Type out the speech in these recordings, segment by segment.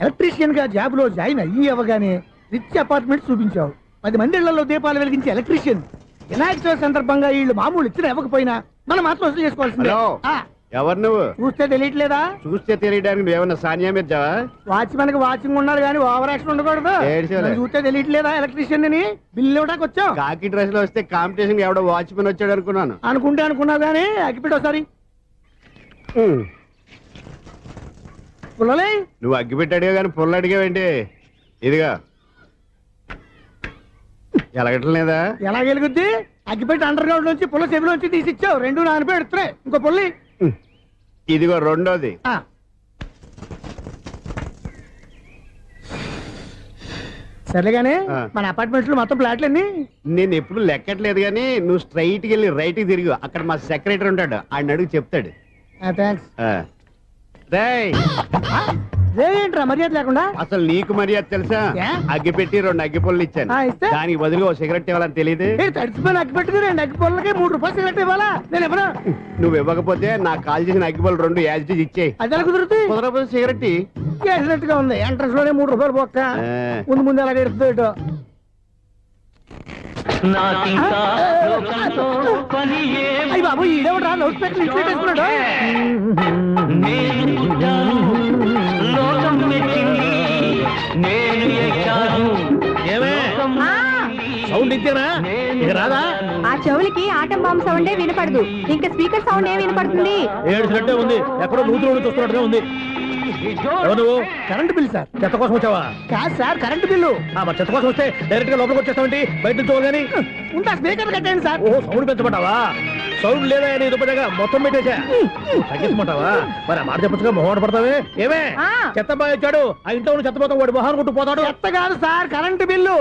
Electrician గా job లో join అయ్యి అవ్వగానే రిచ్ అపార్ట్మెంట్ చూపించావు. 10 మంది ఇళ్లలో దీపాలు వెలిగించే ఎలక్ట్రీషియన్. వినాయక చవితి సందర్భంగా వీళ్ళు మామూలు ఇచ్చిన ఇవ్వకపోయినా మనం మాత్రం వసూలు చేసుకోవాల్సిందే. ఎవరు నువ్వు? చూస్తే తెలియట్లేదా? చూస్తే తెలియడానికి నువ్వేమన్నా సానియా మీర్జావా? వాచ్మెన్ కి వాచింగ్ ఉన్నారు కానీ ఓవర్ యాక్షన్ ఉండకూడదు. చూస్తే తెలియట్లేదా ఎలక్ట్రీషియన్ అని? బిల్లు ఇవ్వడానికి వచ్చావు. కాకి డ్రెస్ లో వస్తే కాంపిటీషన్ ఎవడో వాచ్మెన్ వచ్చాడు అనుకున్నాను. అనుకున్నావు కానీ అగ్గిపెట్టి ఒకసారి. పుల్లలే నువ్వు అగ్గిపెట్టి అడిగా కానీ పుల్ల అడిగావేంటి? ఇదిగా ఎలగట్లేదా? ఎలా వెలుగుద్ది? అగ్గిపెట్టి అండర్ గ్రౌండ్ నుంచి పుల్ల చెవిలోంచి తీసిచ్చావు. 2 నానపై ఎడుతున్నాయి. ఇంకో పుల్లి ఇదిగో రెండోది. సరేగానే మన అపార్ట్మెంట్స్ లో మొత్తం ఫ్లాట్లు అన్ని నేను ఎప్పుడు లెక్కట్లేదు కానీ నువ్వు స్ట్రైట్ కి వెళ్ళి రైట్ కి తిరిగి అక్కడ మా సెక్రటరీ ఉంటాడు, ఆయన అడుగు చెప్తాడు. థ్యాంక్స్. ఏంట్రా మర్యాద లేకుండా? అసలు నీకు మర్యాద తెలుసా? అగ్గి పెట్టి 2 అగ్గి పుల్లలు ఇచ్చాను, దానికి బదులుగా ఓ సిగరెట్ ఇవ్వాలని తెలియదు. తడిచిపోయిన అగ్గి పెట్టుకు 2 అగ్గి పుల్లలకి 3 రూపాయలు సిగరెట్ ఇవ్వాలా? నేను ఇవ్వను. నువ్వు ఇవ్వకపోతే నాకు కాల్ చేసిన అగ్గి పుల్లలు 2 యాజిటీజ్ ఇచ్చేయి. అది ఎలా కుదురుతుంది? కుదరకపోతే సిగరెట్ చేసినట్టుగా ఉంది. ఎంట్రన్స్ లోనే 3 రూపాయలు పోక్క. ముందు ఎలా ఎడుతుంది? బాబు ఈడేవడా లౌడ్ స్పీకర్ ఇన్స్టేట్ చేసుకున్నాడు? సౌండ్ ఇంతేనా? ఇక రాదా? ఆ చెవులకి ఆటం బాంబు సౌండే వినపడదు. ఇంకా స్పీకర్ సౌండ్ ఏ వినపడుతుంది? ఏడుసినట్టే ఉంది. ఎక్కడో నూతులు చూస్తున్నట్టుగా ఉంది. Current bill sir. చెత్త కోసం వచ్చావా? కాదు సార్, కరెంట్ బిల్లు. మరి చెత్త కోసం వస్తే డైరెక్ట్ గా లోపలికి వచ్చేస్తామంటే బయట నుంచి కానీ ఉంటా. స్పీకర్ కట్టండి సార్. ఓ సౌండ్ పెంచమంటావా? సౌండ్ లేదా రూపాయగా మొత్తం పెట్టేసా. తగ్గించమంటావా? మరి ఆ మాట చెప్పచ్చుగా మొహం పడతావే. ఏమే చెత్త బాగా వచ్చాడు, ఆ ఇంట్లో ఉన్న చెత్త పోతాం, వాడు మొహాన్ని కొట్టు పోతాడు. చెత్త కాదు sir, current bill.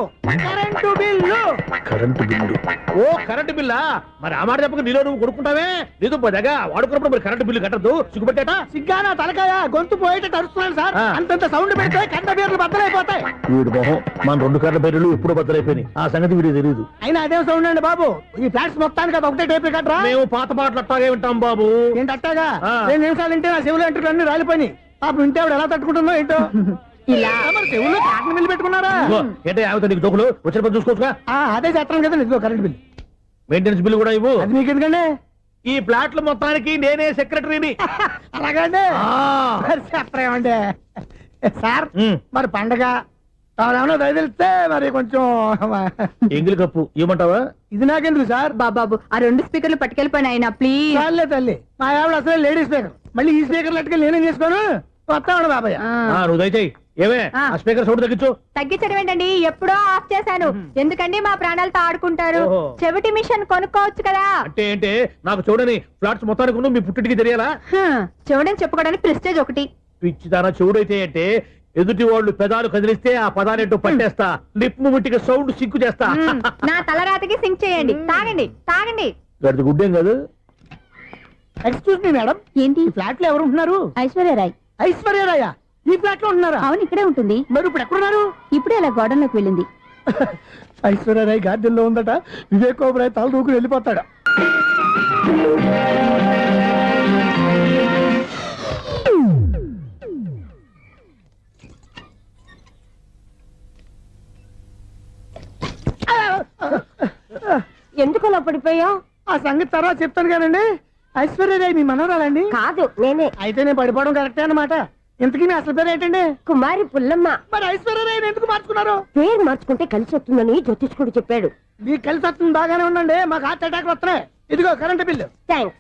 Current bill. Current bill. ఓ కరెంటు బిల్లా? మరి ఆ మాట చెప్పక నీలో నువ్వు కొడుకుంటావే. నీతో పోదాగా వాడుకున్నప్పుడు మరి కరెంటు బిల్లు కట్టద్దు. సిగ్గుపెట్టేట? సిగ్గానా తలకాయ? గొంతు పోయేటట్టు అరుస్తున్నాను సార్. అంతంత సౌండ్ పెడితే కరెంట్ బీర్లు బద్దలైపోతాయి. వీడు మొహం మన 2 కరెంట్ బీర్లు ఇప్పుడు బద్దలైపోయినాయి. ఆ సంగతి వీడికి తెలియదు. అయినా అదే సౌండ్ అండి బాబు. ఈ ఫ్లాట్స్ మొత్తానికి అది ఒకటే టైప్ కట్టరా? మేము పాత పాటలు అట్టాగే వింటాం బాబు. ఏంటి అట్టాగా? 2 నిమిషాలు వింటే నా చెవులు ఎంటర్ అన్ని రాలిపోయినాయి. పాపం వింటే ఆవిడ ఎలా తట్టుకుంటుందో ఏంటో. ఇలా మరి చెవుల్లో కాటన్ బిల్లు పెట్టుకున్నారా? ఏంటో యావత నీకు దోకులు వచ్చిన పని చూసుకోవచ్చుగా. అదే చేస్తాను కదా. ఇదిగో కరెంట్ బిల్, మెయింటెనెన్స్ బిల్ కూడా ఇవ్వు. అది మీకు ఎందుకండి? ఈ ఫ్లాట్ల మొత్తానికి నేనే సెక్రటరీని. అలాగండి. చెప్పరేమండి సార్. మరి పండగ ఏమన్నా తెలిస్తే మరి కొంచెం ఎంగిలి కప్పు ఇవ్వమంటావా? ఇది నాకెందుకు సార్? బాబాబు ఆ 2 స్పీకర్లు పట్టుకెళ్ళిపోయిన ఆయన ప్లీజ్. చాలే తల్లి, మా ఆవిడ అసలు లేడీ స్పీకర్. మళ్ళీ ఈ స్పీకర్లు అట్టుకెళ్ళి నేనేం చేసుకోను? వస్తాడు బాబాయ్. నువ్వు దయచేయి. ఏమే ఆ స్పీకర్ సౌండ్ తగ్గించు. తగ్గించడం ఏంటండి? ఎప్పుడో ఆఫ్ చేశాను. ఎందుకండి మా ప్రాణాలతో ఆడుకుంటారు? చెవిటి మిషన్ కొనుక్కోవచ్చు కదా. అంటే ఏంటే నాకు చూడని ఫ్లాట్స్ మొత్తానికి మీ పుట్టింటికి తెలియాలా? చూడని చెప్పుకోవడానికి ప్రెస్టేజ్ ఒకటి. పిచ్చిదానా చెవుడైతే అంటే ఎదుటి వాళ్ళు పెదాలు కదిలిస్తే ఆ పదాలేంటో పట్టేస్తా. లిప్ ముట్టికి సౌండ్ సింకు చేస్తా. నా తలరాతకి సింక్ చేయండి. తాగండి తాగండి. గడిది గుడ్డేం కాదు. ఎక్స్క్యూజ్ మీ మేడం, ఏంటి ఫ్లాట్ లో ఎవరు ఉంటున్నారు? ఐశ్వర్యరాయ్. ఐశ్వర్యరాయ ఈ ఫ్లాట్ లో ఉంటున్నారా? అవును, ఇక్కడే ఉంటుంది. మరి ఇప్పుడు ఎక్కడున్నారు? ఇప్పుడే అలా గార్డెన్ లోకి వెళ్ళింది. ఐశ్వర్యరాయ్ గార్డెన్ లో ఉందట. వివేక్ ఓబరాయ్ తల దూకుని వెళ్ళిపోతాడు. ఎందుకు అలా పడిపోయావు? ఆ సంగతి తర్వాత చెప్తాను కానండి. ఐశ్వర్యరాయ్ మీ మనవరాలండి? కాదు, నేనే. అయితే నేను పడిపోవడం కరెక్టే అన్నమాట. ఇంతకీ మీ అసలు పేరు ఏంటండి? కుమారి పుల్లమ్మ. మరి ఐశ్వర్యరాయ్ ఎందుకు మార్చుకున్నారు? పేరు మార్చుకుంటే కలిసి వస్తుందని జ్యోతిష్కుడు చెప్పాడు. మీకు కలిసి వస్తుంది, బాగానే ఉండండి. మాకు హార్ట్ అటాక్ వస్తున్నాయి. ఇదిగో కరెంట్ బిల్లు. థ్యాంక్స్.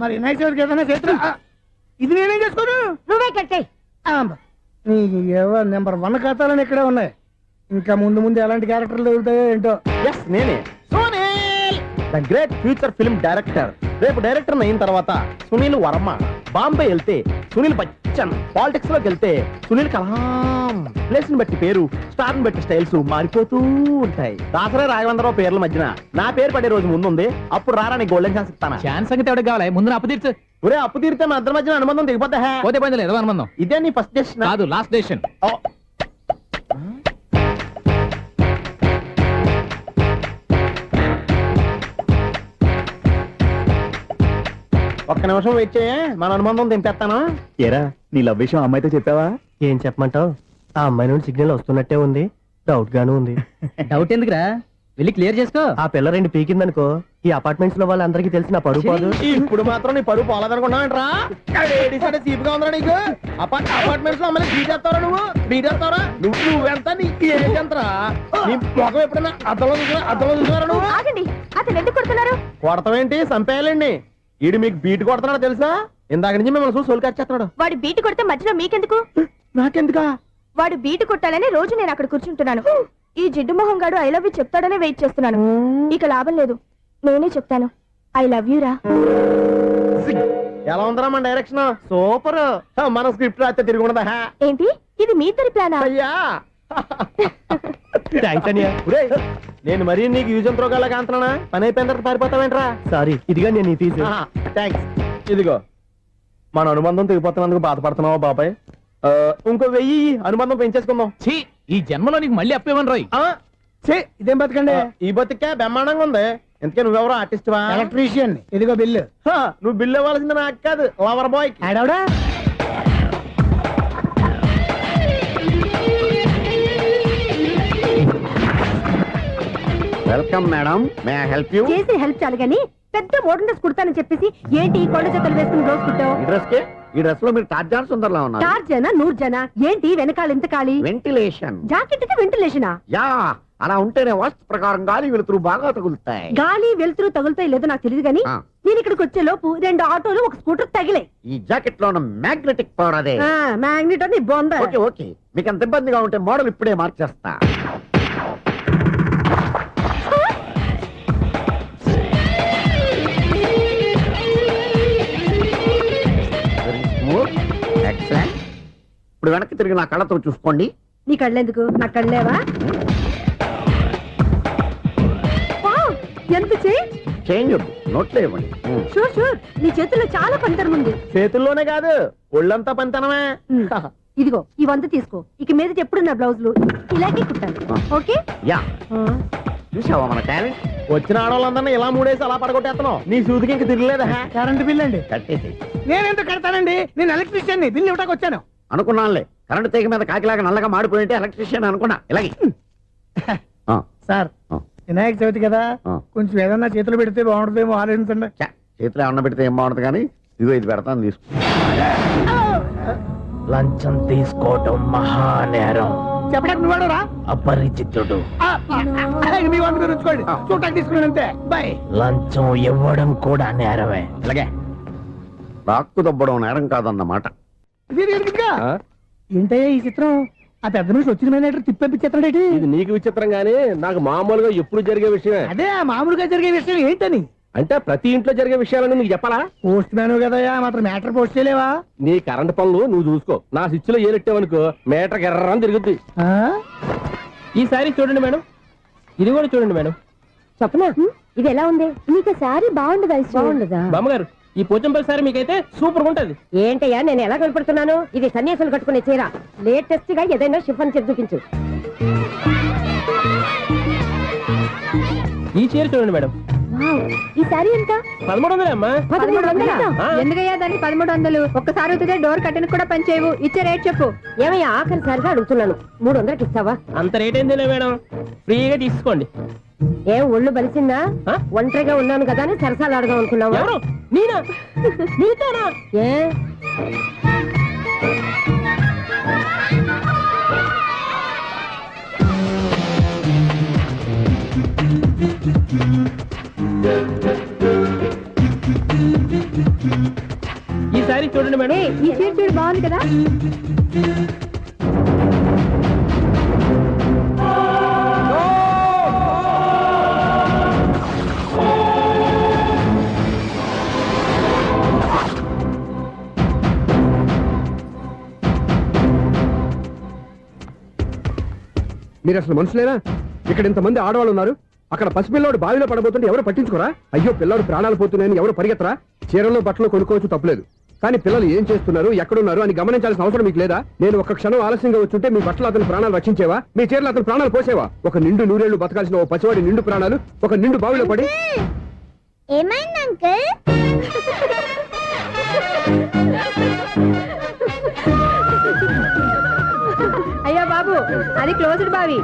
మరి నైట్ ఏదైనా చేతులు ఇది నేనేం చేసుకోను? నువ్వే కట్టే. నెంబర్ 1 ఖాతాలని ఇక్కడే ఉన్నాయి. ఇంకా ముందు ముందు ఎలాంటి క్యారెక్టర్లు దొరుకుతాయో ఏంటో. నేనే the great future film director. రేపు డైరెక్టర్ అయిన తర్వాత సునీల్ వర్మ. బాంబే వెళ్తే సునీల్ బచ్చన్. పాలిటిక్స్ లోకి వెళ్తే సునీల్ కలాం. ప్లేస్ ని బట్టి పేరు, స్టార్ ని బట్టి స్టైల్స్ మారిపోతూ ఉంటాయి. దాసరా రాఘవేంద్రరావు పేర్ల మధ్యన నా పేరు పడే రోజు ముందుంది. అప్పుడు రారా నీ గోల్డెన్ ఛాన్స్ ఇస్తాను. ఛాన్స్ సంగతి ఎవరికి కావాలి? ముందు అప్పు తీర్చు. ఒరే అప్పు తీరితే మా ఇద్దరి మధ్యన అనుబంధం దిగిపోతా. పోతే పోయింది లేదు అనుబంధం. ఇదే నీ ఫస్ట్ డెసిషన్ కాదు, లాస్ట్ డెసిషన్. ఒక్క నిమిషం వెయిట్ చేయ, మన అనుబంధం దింపేస్తాను. ఏరా నీ లవ్ విషయం అమ్మాయితో చెప్పావా? ఏం చెప్పమంటావు? ఆ అమ్మాయి నుండి సిగ్నల్ వస్తున్నట్టే ఉంది, డౌట్ గాను ఉంది. డౌట్ ఎందుకురా, వెళ్ళి క్లియర్ చేసుకో. ఆ పిల్ల రెండు పీకిందనుకో, ఈ అపార్ట్మెంట్స్ లో వాళ్ళందరికీ తెలిసిన పరుగు పోదు. ఇప్పుడు మాత్రం నీ పరుగు పోలేదనుకున్నావంటరా? సీపుగా ఉందా నీకు? అపార్ట్మెంట్స్ లో అమ్మని బీటేస్తావరా నువ్వు? బీటేస్తావరా నువ్వెంత? నీకు ఏంటంతరా? నీ మొఖం ఎప్పుడైనా అద్దంలో చూసారా నువ్వు? ఆగండి, అతను ఎందుకు కొడుతున్నారు? కొడతావేంటి? చంపేయాలండి. ఈడు మీకు బీట్ కొడుతున్నాడు తెలుసా? ఇందాక నుంచి మిమ్మల్ని చూసి సోల్ కచ్చేస్తున్నాడు. వాడు బీటు కొడితే మధ్యలో మీకెందుకు? నాకెందుకా? వాడు బీటు కొట్టాలని రోజు నేను అక్కడ కూర్చుంటున్నాను. ఈ జిడ్డు మొహం గాడు ఐ లవ్ యూ చెప్తాడనే వెయిట్ చేస్తున్నాను. ఇక లాభం లేదు, నేనే చెప్తాను ఐ లవ్ యూ రా. ఎలా ఉందరా మన డైరెక్షన్? సూపర్. మన స్క్రిప్ట్ రాస్తే తిరిగి ఉండదా? ఏంటి ఇది మీ ఇద్దరి ప్లానా? అయ్యా థ్యాంక్స్ అనియా. నేను మరీ నీకు యూజ్ అంత రోగాలకు అంటున్నా. పని అయిపోయిన తర్వాత పారిపోతావేంట్రా? సారీ, ఇదిగా నేను ఈ ఫీజు. థ్యాంక్స్. ఇదిగో, మన అనుబంధం తెగిపోతున్నందుకు బాధపడుతున్నావా బాబాయ్? ఇంకో 1000 అనుబంధం పెంచేసుకుందాం. ఈ జన్మలో నీకు మళ్ళీ అప్పేమని రాయి. ఇదేం బతకండి? ఈ బతికే బ్రహ్మాండంగా ఉంది. ఎందుకే నువ్వెవరో ఆర్టిస్ట్ వా? ఎలక్ట్రీషియన్. ఇదిగో బిల్లు. నువ్వు బిల్లు ఇవ్వాల్సింది నాకు కాదు, లవర్ బాయ్. ఆడవడా? Welcome madam, may I help you? చేసి హెల్ప్ చాలు గానీ పెద్ద మోడల్ డ్రెస్ కుడతానని చెప్పేసి ఏంటి కొండ జతలు వేసుకుని రోజు కుట్టావు? ఈ డ్రెస్ లో మీరు టార్జాన్ సుందర్లా ఉన్నారు. 4 జన 100 జన ఏంటి వెనకాల ఇంత ఖాళీ? వెంటిలేషన్. జాకెట్ కి వెంటిలేషనా? యా, అలా ఉంటేనే వాస్తు ప్రకారం గాలి వెలుతురు బాగా తగులుతాయి. గాలి వెలుతురు తగులుతాయి లేదో నాకు తెలియదు గానీ నేను ఇక్కడికి వచ్చే లోపు 2 ఆటోలు ఒక స్కూటర్ తగిలే. ఈ జాకెట్ లో ఉన్న మ్యాగ్నెటిక్ పవర్ అదే. మ్యాగ్నెట్ అని బొంద. ఓకే ఓకే, మీకు అంత ఇబ్బందిగా ఉంటే మోడల్ ఇప్పుడే మార్చేస్తా. ఎక్సలెంట్. ఇప్పుడు వెనక్కి తిరిగి నా కళ్ళతో చూసుకోండి. నీ కళ్ళెందుకు? నా కళ్ళేవా? ఎంత చేంజ్ నోట్లో ఇవ్వండి. షూర్ షూర్, నీ చేతుల్లో చాలా పనితనం ఉంది. చేతుల్లోనే కాదు, ఒళ్ళంతా పంతనమే. ఇదిగో ఈ 100 తీసుకో. ఇక మీద ఎప్పుడు నా బ్లౌజులు ఇలాగే కుట్టాను. ఓకే? యా, చూసావా మన టాలెంట్? వచ్చిన ఆడవాళ్ళందరినీ ఇలా మూడేసి అలా పడగొట్టేస్తున్నావు. నీ సూదికి ఇంక తిరగలేదా? కరెంట్ బిల్ అండి. కట్టేసి. నేనెందుకు కడతానండి? నేను ఎలక్ట్రీషియన్ ని, బిల్ ఇవ్వడానికి వచ్చాను. అనుకున్నానులే, కరెంట్ తీగ మీద కాకిలాగా నల్లగా మాడిపోయింటే ఎలక్ట్రీషియన్ అనుకున్నా. ఇలాగే సార్, వినాయక చవితి కదా, కొంచెం ఏదన్నా చేతులు పెడితే బాగుంటుందేమో ఆలోచించండి. చేతిలో ఏమన్నా పెడితే ఏం బాగుంటుంది కానీ ఇదిగో ఇది పెడతాను, తీసుకో. లంచం తీసుకోవటం మహానేరం. చెప్పడానికి నువ్వాడరా? అపరిచితుడు. మీ వంట మీరు ఉంచుకోండి, చూడటానికి తీసుకున్నాను అంతే. బాయ్. లంచం ఇవ్వడం కూడా నేరమే. ఇలాగే రాక్కు దబ్బడం నేరం కాదన్నమాట. ఏంటయ్యా ఈ చిత్రం? ఆ పెద్ద నుంచి వచ్చిన మేనేటర్ తిప్పించేస్తాడేటి? ఇది నీకు విచిత్రం గానీ నాకు మామూలుగా ఎప్పుడు జరిగే విషయమే. అదే మామూలుగా జరిగే విషయం ఏంటని? అంటే ప్రతి ఇంట్లో జరిగే విషయాలని నీకు చెప్పాలా? పోస్ట్ మ్యాన్ కదయ్యా, మాత్రం మ్యాటర్ పోస్ట్ చేయలేవా? నీ కరెంట్ పనులు నువ్వు చూసుకో. నా స్విచ్ లో ఏలెట్టావనుకో మేటర్ ఎర్రని తిరుగుద్ది. ఈసారి చూడండి మేడం, ఇది కూడా చూడండి మేడం. చెప్పనా, ఇది ఎలా ఉంది? నీకు సారీ బాగుండదా? బాగుండదా బామ్మగారు? ఈ పోచంపల్లి సారీ మీకైతే సూపర్ ఉంటది. ఏంటయ్యా నేను ఎలా కనపడుతున్నాను? ఇది సన్యాసులు కట్టుకునే చీర. లేటెస్ట్ గా ఏదైనా షిఫన్ చేసి చూపించు. ఈ చీర చూడండి మేడం. ఈ సారీ ఎంత? 1300 అమ్మా. 1300? ఎందుకయ్యా దాన్ని 1300? ఒక్కసారి అవుతుందే డోర్ కట్టెన్ కూడా పనిచేయవు. ఇచ్చే రేట్ చెప్పు. ఏమయ్యా ఆఖరిసారిగా అడుగుతున్నాను, 300కి ఇస్తావా? అంత రేట్ ఏందిలే మేడం, ఫ్రీగా తీసుకోండి. ఏం ఒళ్ళు బలిసిందా? ఒంటరిగా ఉన్నాను కదా అని సరసాలు అడదాం అనుకున్నావా? ఎవరు? నేనా? నీతోనా? ఏ ఈ సారీ చూడండి మేడం. ఈ చీర చూడు, బాగుంది కదా? మీరు అసలు మనుషులేనా? ఇక్కడ ఇంతమంది ఆడవాళ్ళు ఉన్నారు, అక్కడ పసిపిల్లాడు బావిలో పడబోతుంటే ఎవరు పట్టించుకోరా? అయ్యో పిల్లాడు ప్రాణాలు పోతున్నాయని ఎవరు పరిగెత్తరా? చీరలో బట్టలు కొనుక్కోవచ్చు, తప్పలేదు. కానీ పిల్లలు ఏం చేస్తున్నారు, ఎక్కడున్నారు అని గమనించాల్సిన అవసరం మీకు లేదా? నేను ఒక్క క్షణం ఆలస్యంగా వచ్చుంటే మీ బట్టలు అతని ప్రాణాలు రక్షించేవా? మీ చీరలు అతని ప్రాణాలు పోసేవా? ఒక నిండు 100 ఏళ్లు బతకాల్సిన ఓ పసివాడి నిండు ప్రాణాలు ఒక నిండు బావిలో పడి. ఏమైంది అంకుల్? బాబు అది క్లోజ్డ్ బావి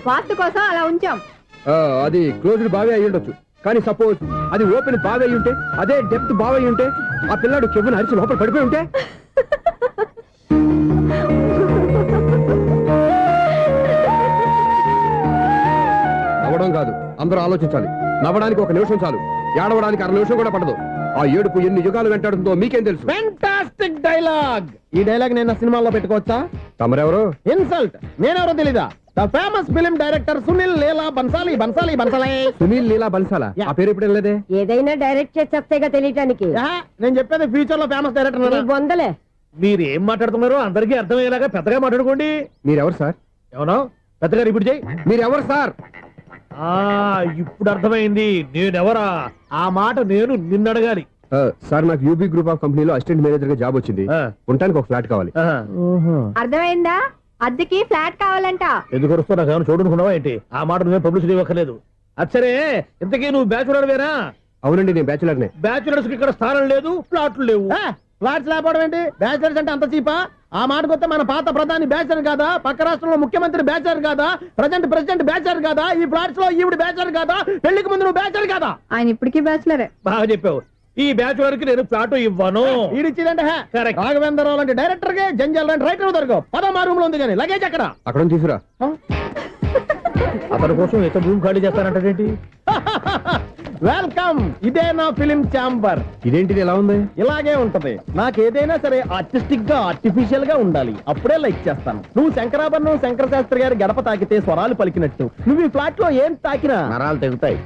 వాస్తు కోసం అలా ఉంచాం. అది క్లోజ్డ్ బావి అయి ఉండొచ్చు, కానీ సపోజ్ అది ఓపెన్ బావి అయి ఉంటే, అదే డెప్త్ బావి అయి ఉంటే, ఆ పిల్లాడు కెవ్వున అరిచి లోపల పడిపోయి ఉంటే. నవ్వడం కాదు, అందరూ ఆలోచించాలి. నవ్వడానికి 1 నిమిషం చాలు, ఏడవడానికి 1/2 నిమిషం కూడా పడదు. ఆ ఏడుపు ఎన్ని యుగాలు వెంటాడుతుందో మీకేం తెలుసు? Fantastic dialogue. ఈ డైలాగ్ నేను సినిమాలో పెట్టుకోవచ్చా? తమరెవరు? ఇన్సల్ట్. నేనెవరో తెలీదా? The famous film director Sunil Leela Bansali. Bansali Bansali Sunil Leela బన్సాలా? ఆ పేరు ఇప్పుడు లేదే. ఏదైనా డైరెక్ట్ చేసేస్తేగా తెలియటానికి. నేను చెప్పేది ఫ్యూచర్ లో ఫేమస్ డైరెక్టర్. బొందలే. మీరు ఏం మాట్లాడుతున్నారో అందరికీ అర్థమయ్యేలాగా పెద్దగా మాట్లాడుకోండి. మీరెవరు సార్? ఎవరో పెద్దగా రిపీట్ చేయి. మీరెవరు సార్? ఇప్పుడు అర్థమైంది నేనెవరా. ఆ మాట నేను నిన్ను అడగాలి. సార్, నాకు యూబీ గ్రూప్ ఆఫ్ కంపెనీలో అసిస్టెంట్ మేనేజర్ గా జాబ్ వచ్చింది. ఉండటానికి ఒక ఫ్లాట్ కావాలి. అర్థమైందా? అద్దెకి ఫ్లాట్ కావాలంట. ఎందుకు వస్తున్నా నాకు ఏమైనా చూడనుకున్నావా ఏంటి? ఆ మాట నువ్వే పబ్లిసిటీ ఇవ్వక్కర్లేదు. అచ్చరే, ఇంతకీ నువ్వు బ్యాచులర్ వేరా? అవునండి, నేను బ్యాచులర్నే. బ్యాచులర్స్ కి ఇక్కడ స్థానం లేదు, ఫ్లాట్లు లేవు. ఫ్లాట్స్ లేకపోవడం ఏంటి? బ్యాచులర్స్ అంటే అంత చీపా? ఆ మాటకొస్తే మన పాత ప్రధాని బ్యాచులర్ కాదా? పక్క రాష్ట్రంలో ముఖ్యమంత్రి బ్యాచులర్ కాదా? ప్రెసిడెంట్ బ్యాచులర్ కాదా? ఈ ఫ్లాట్స్ లో ఈవిడ బ్యాచులర్ కాదా? పెళ్లికి ముందు నువ్వు బ్యాచులర్ కాదా? ఆయన ఇప్పటికీ బ్యాచులరే. బాగా చెప్పావు. ఈ బ్యాచులర్ కి నేను ఫ్లాట్ ఇవ్వను. ఈడిచ్చిందంటే రాఘవేంద్రరావు లాంటి డైరెక్టర్ కి జంజల్ లాంటి రైటర్ దొరకవు. 10 రూమ్ లో ఉంది కానీ లగేజ్ అక్కడ. అక్కడ తీసుకురా. అతని కోసం ఎంత భూమి ఖాళీ చేస్తానంటే వెల్కమ్. ఇదే నా ఫిలిం ఛాంబర్. ఇదేంటిది ఎలా ఉంది? ఇలాగే ఉంటది. నాకు ఏదైనా సరే ఆర్టిస్టిక్ గా ఆర్టిఫిషియల్ గా ఉండాలి, అప్పుడే లైక్ చేస్తాను. నువ్వు శంకరాభరణం శంకర శాస్త్రి గారి గడప తాకితే స్వరాలు పలికినట్టు నువ్వు ఈ ఫ్లాట్ లో ఏం తాకినా నరాలు తెగుతాయి.